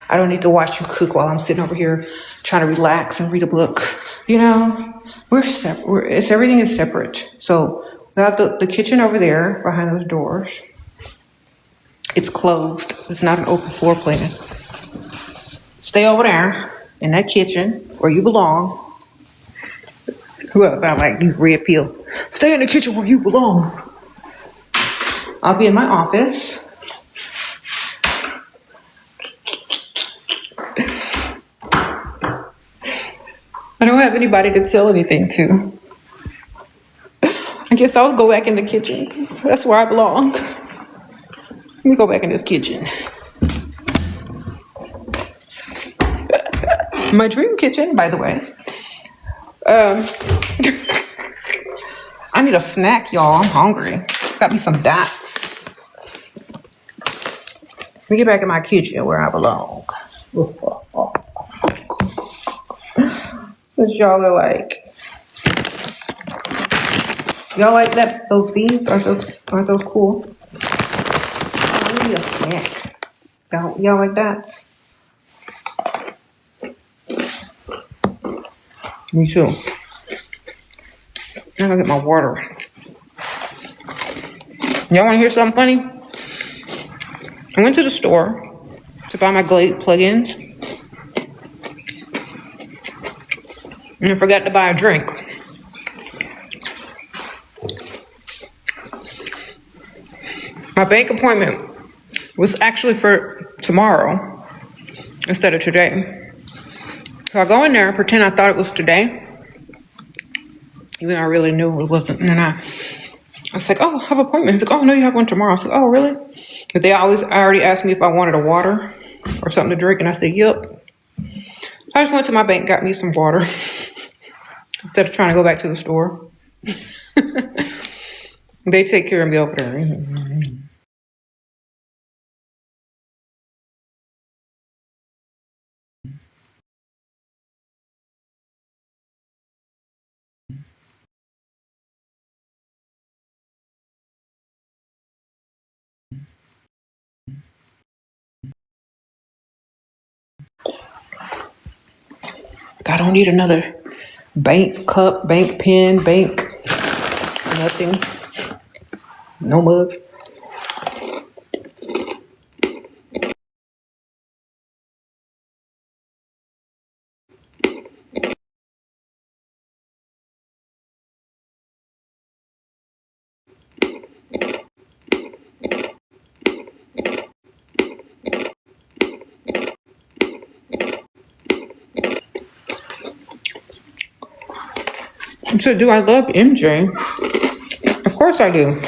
I don't need to watch you cook while I'm sitting over here trying to relax and read a book. You know, we're separate. Everything is separate. So we have the kitchen over there behind those doors. It's closed. It's not an open floor plan. Stay over there in that kitchen where you belong. Who else sound like these red pill? Stay in the kitchen where you belong. I'll be in my office. I don't have anybody to tell anything to. I guess I'll go back in the kitchen. That's where I belong. Let me go back in this kitchen. My dream kitchen, by the way. I need a snack, y'all. I'm hungry. Got me some dots. Let me get back in my kitchen where I belong. What y'all are like? Y'all like that? Those beans? Aren't those cool? I need a snack. Y'all like that? Me too. I'm gonna get my water. Y'all wanna hear something funny? I went to the store to buy my Glade plugins and I forgot to buy a drink. My bank appointment was actually for tomorrow instead of today. So I go in there and pretend I thought it was today, even though I really knew it wasn't. And then I was like, oh, I have an appointment. He's like, oh, no, you have one tomorrow. I was like, oh, really? But they already asked me if I wanted a water or something to drink. And I said, yep. I just went to my bank, got me some water instead of trying to go back to the store. They take care of me over there. I don't need another bank cup, bank pen, bank nothing. No mugs. So do I love MJ? Of course I do.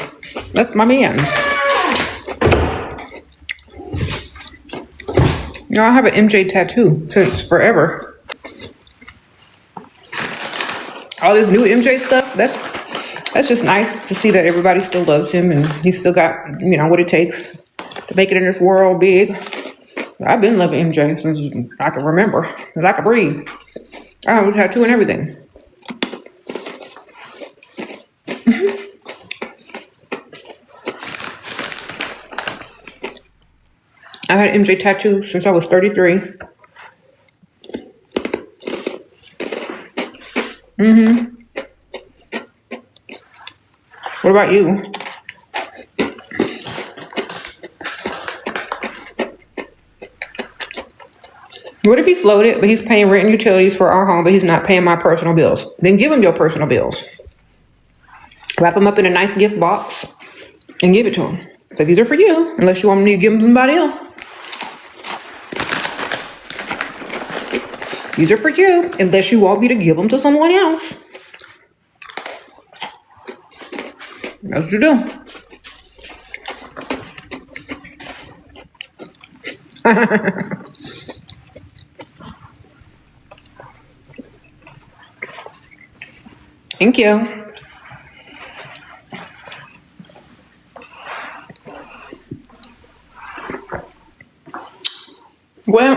That's my man's. You know, I have an MJ tattoo since forever. All this new MJ stuff, that's just nice to see that everybody still loves him and he's still got, what it takes to make it in this world big. I've been loving MJ since I can remember, since I can breathe. I have a tattoo and everything. I had MJ tattoo since I was 33. What about you? What if he's loaded, but he's paying rent and utilities for our home, but he's not paying my personal bills? Then give him your personal bills. Wrap them up in a nice gift box and give it to him. So these are for you, unless you want me to give them to somebody else. These are for you, unless you want me to give them to someone else. That's what you do. Thank you. Well,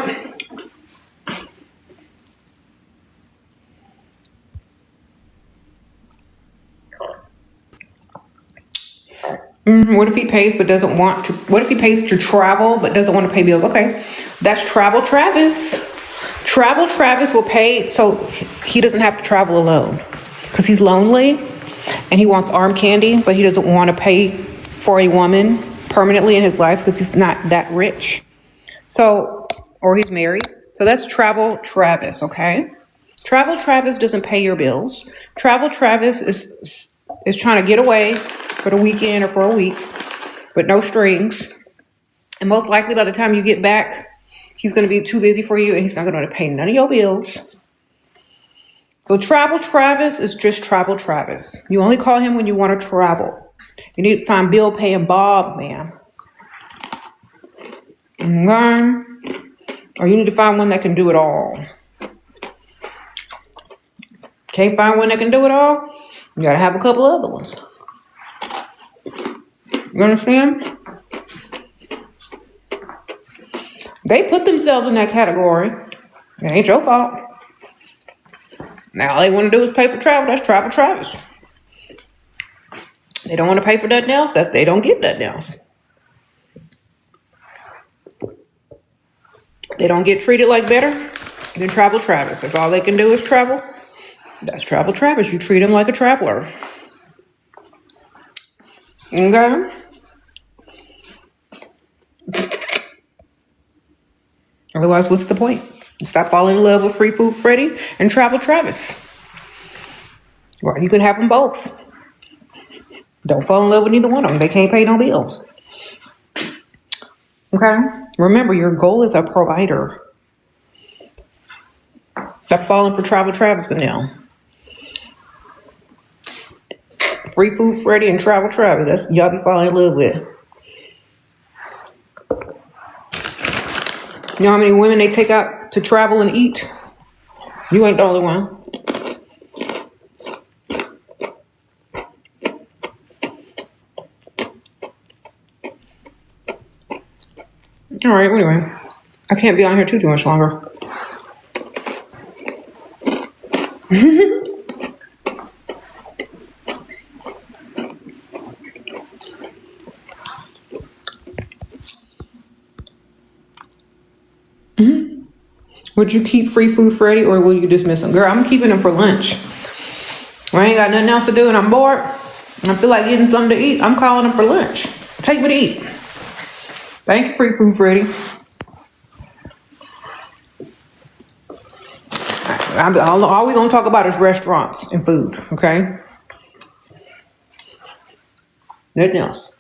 what if he pays but doesn't want to? What if he pays to travel but doesn't want to pay bills? Okay, that's Travel Travis. Travel Travis will pay so he doesn't have to travel alone because he's lonely and he wants arm candy, but he doesn't want to pay for a woman permanently in his life because he's not that rich. So, or he's married. So that's Travel Travis, okay? Travel Travis doesn't pay your bills. Travel Travis is trying to get away for the weekend or for a week with no strings. And most likely by the time you get back, he's going to be too busy for you and he's not going to pay none of your bills. So Travel Travis is just Travel Travis. You only call him when you want to travel. You need to find bill paying Bob, man. Okay? Or you need to find one that can do it all. Can't find one that can do it all? You gotta have a couple other ones. You understand? They put themselves in that category. It ain't your fault. Now all they want to do is pay for travel. That's Travel Travis. They don't want to pay for nothing else. That they don't get nothing else. They don't get treated like better than Travel Travis. If all they can do is travel, that's Travel Travis. You treat them like a traveler. Okay? Otherwise, what's the point? Stop falling in love with Free Food Freddy and Travel Travis. Well, you can have them both. Don't fall in love with neither one of them. They can't pay no bills. Okay? Remember, your goal is a provider. Stop falling for Travel Travis and them. Free Food Freddy and Travel Travis. That's y'all be falling in love with. You know how many women they take out to travel and eat? You ain't the only one. All right, anyway. I can't be on here too much longer. Would you keep Free Food Freddy or will you dismiss him? Girl, I'm keeping him for lunch. When I ain't got nothing else to do and I'm bored and I feel like getting something to eat, I'm calling him for lunch. Take me to eat. Thank you, Free Food Freddy. All we gonna talk about is restaurants and food, okay? Nothing else.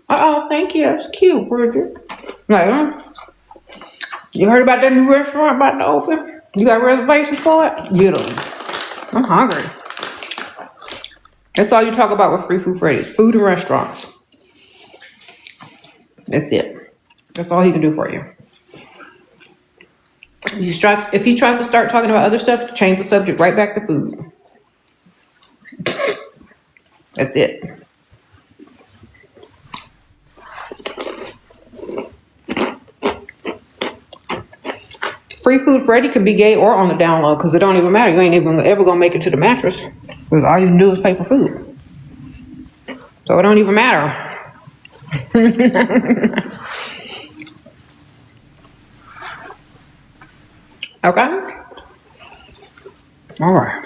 Thank you. That's cute, Bridget. Like, huh? You heard about that new restaurant about to open? You got reservations for it? Get them. I'm hungry. That's all you talk about with Free Food Freddy's. Food and restaurants. That's it. That's all he can do for you. If he tries to start talking about other stuff, change the subject right back to food. That's it. Free Food Freddy could be gay or on the down low because it don't even matter. You ain't even ever gonna make it to the mattress because all you can do is pay for food. So it don't even matter. Okay? All right.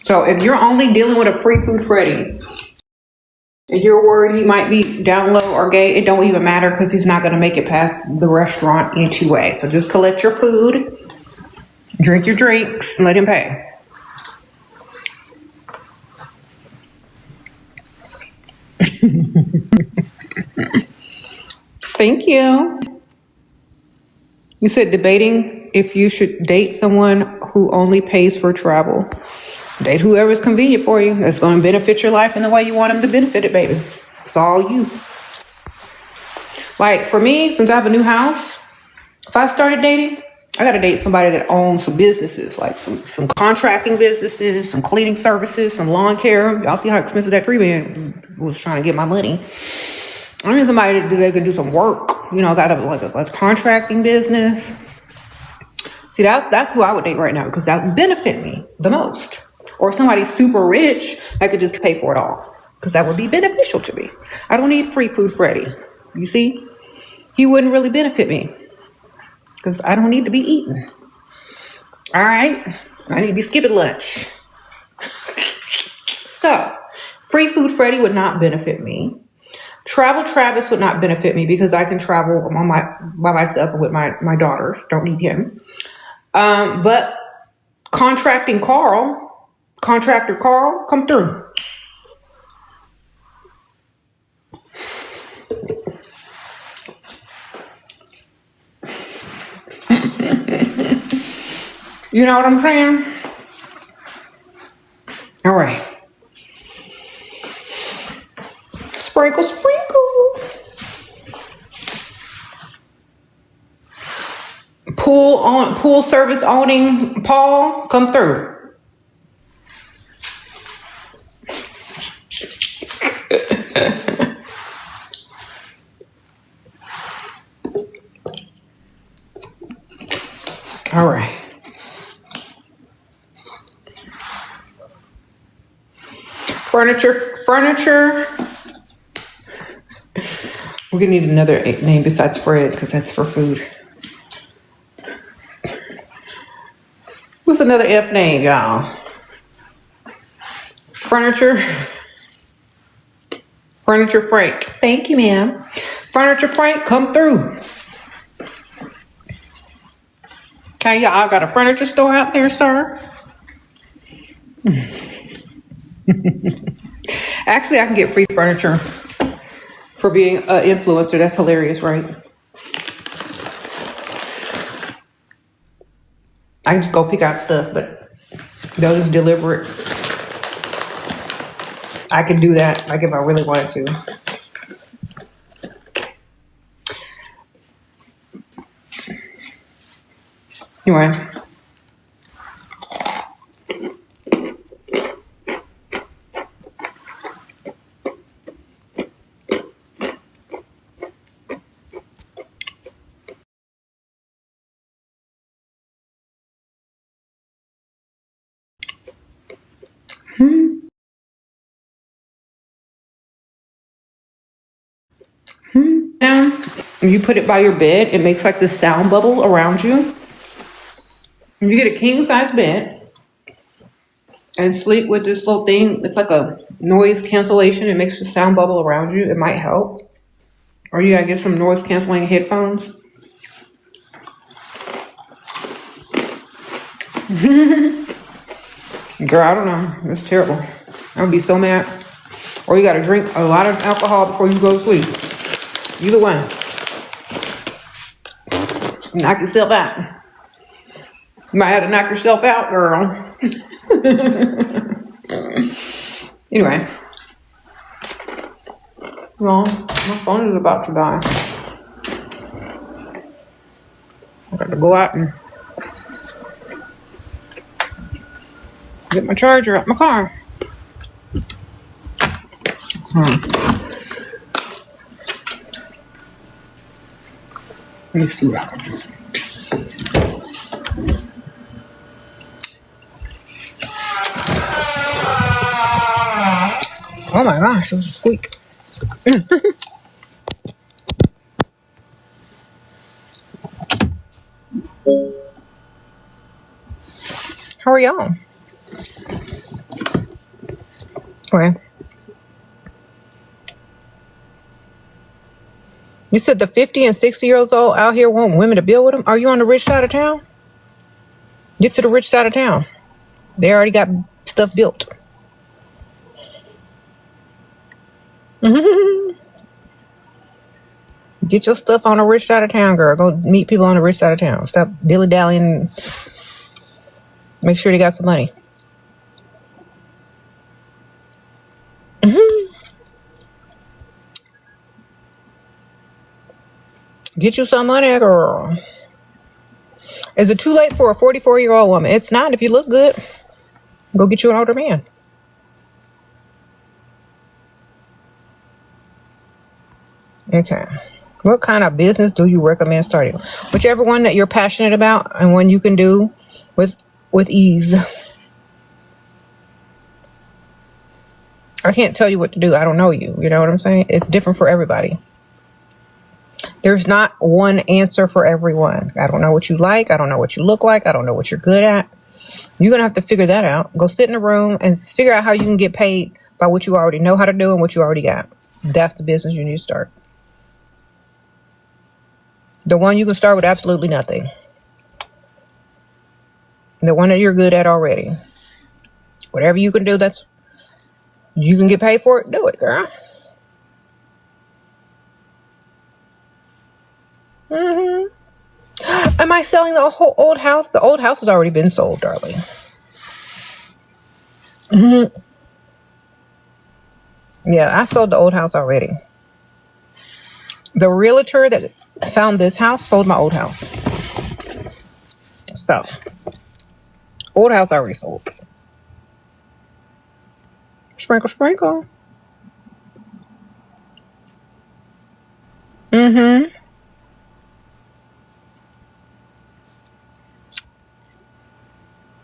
So if you're only dealing with a free food Freddy, and you're worried he might be down low or gay, it don't even matter because he's not going to make it past the restaurant anyway. So just collect your food, drink your drinks, and let him pay. Thank you. You said debating if you should date someone who only pays for travel. Date whoever's convenient for you. That's going to benefit your life in the way you want them to benefit it, baby. It's all you. Like for me, since I have a new house, if I started dating, I got to date somebody that owns some businesses, like some contracting businesses, some cleaning services, some lawn care. Y'all see how expensive that 3 man was trying to get my money. I need somebody that can do some work. You know, got a contracting business. See, that's who I would date right now because that would benefit me the most. Or somebody super rich, I could just pay for it all because that would be beneficial to me. I don't need free food Freddy. You see? He wouldn't really benefit me because I don't need to be eating. All right? I need to be skipping lunch. So, free food Freddy would not benefit me. Travel Travis would not benefit me because I can travel by myself or with my daughters. Don't need him. But contractor Carl, come through. You know what I'm saying? All right. Sprinkle, sprinkle. Pool service owning Paul, come through. All right. Furniture. We're gonna need another name besides Fred because that's for food. What's another F name, y'all? Furniture Frank. Thank you, ma'am. Furniture Frank, come through. Okay, y'all got a furniture store out there, sir? Actually, I can get free furniture for being an influencer. That's hilarious, right? I can just go pick out stuff, but they'll just deliver it. I could do that, like if I really wanted to. Anyway. Now, you put it by your bed, it makes like this sound bubble around you. You get a king size bed and sleep with this little thing. It's like a noise cancellation. It makes the sound bubble around you. It might help. Or you gotta get some noise canceling headphones. Girl, I don't know. It's terrible. I would be so mad. Or you gotta drink a lot of alcohol before you go to sleep. Either one. Knock yourself out. You might have to knock yourself out, girl. Anyway. Well, my phone is about to die. I got to go out and get my charger out my car. Let me see what I can do. Oh my gosh, it was a squeak. Hurry on. Okay. You said the 50 and 60-year-olds out here want women to build with them? Are you on the rich side of town? Get to the rich side of town. They already got stuff built. Get your stuff on the rich side of town, girl. Go meet people on the rich side of town. Stop dilly-dallying. Make sure they got some money. Get you some money, girl. Is it too late for a 44-year-old woman? It's not. If you look good, go get you an older man. Okay. What kind of business do you recommend starting? Whichever one that you're passionate about and one you can do with ease. I can't tell you what to do. I don't know you. You know what I'm saying? It's different for everybody. There's not one answer for everyone. I don't know what you like. I don't know what you look like. I don't know what you're good at. You're going to have to figure that out. Go sit in a room and figure out how you can get paid by what you already know how to do and what you already got. That's the business you need to start. The one you can start with absolutely nothing. The one that you're good at already. Whatever you can do, you can get paid for it, do it, girl. Am I selling the whole old house? The old house has already been sold, darling. Yeah, I sold the old house already. The realtor that found this house sold my old house. So, old house already sold. Sprinkle, sprinkle.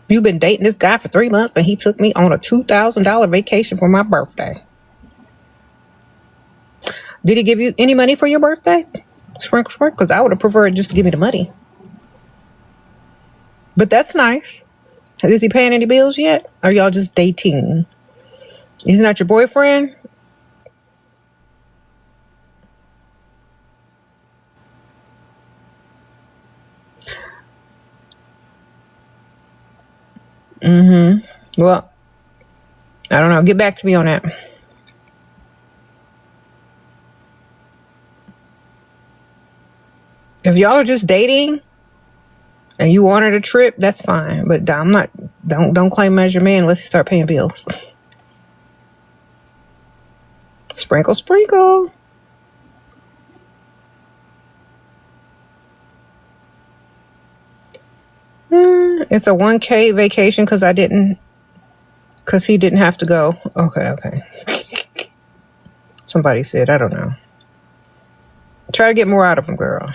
You've been dating this guy for 3 months and he took me on a $2,000 vacation for my birthday. Did he give you any money for your birthday? Sprinkle, sprinkle, because I would have preferred just to give me the money. But that's nice. Is he paying any bills yet? Or y'all just dating? He's not your boyfriend? Well, I don't know. Get back to me on that. If y'all are just dating and you wanted a trip, that's fine. But I'm not. Don't claim him as your man unless you start paying bills. Sprinkle, sprinkle. It's a 1K vacation because he didn't have to go. Okay. Somebody said, I don't know. Try to get more out of him, girl.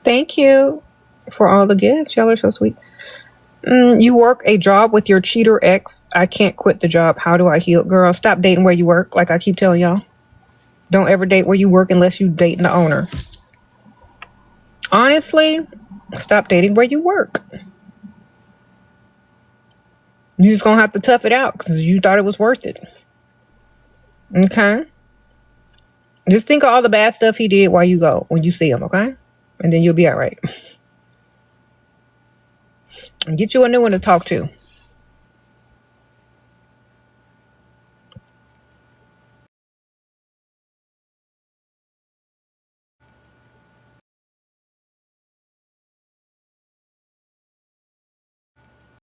Thank you for all the gifts. Y'all are so sweet. You work a job with your cheater ex. I can't quit the job. How do I heal? Girl, stop dating where you work, like I keep telling y'all. Don't ever date where you work unless you dating the owner. Honestly, stop dating where you work. You're just going to have to tough it out because you thought it was worth it. Okay? Just think of all the bad stuff he did while you go, when you see him, okay? And then you'll be all right. And get you a new one to talk to.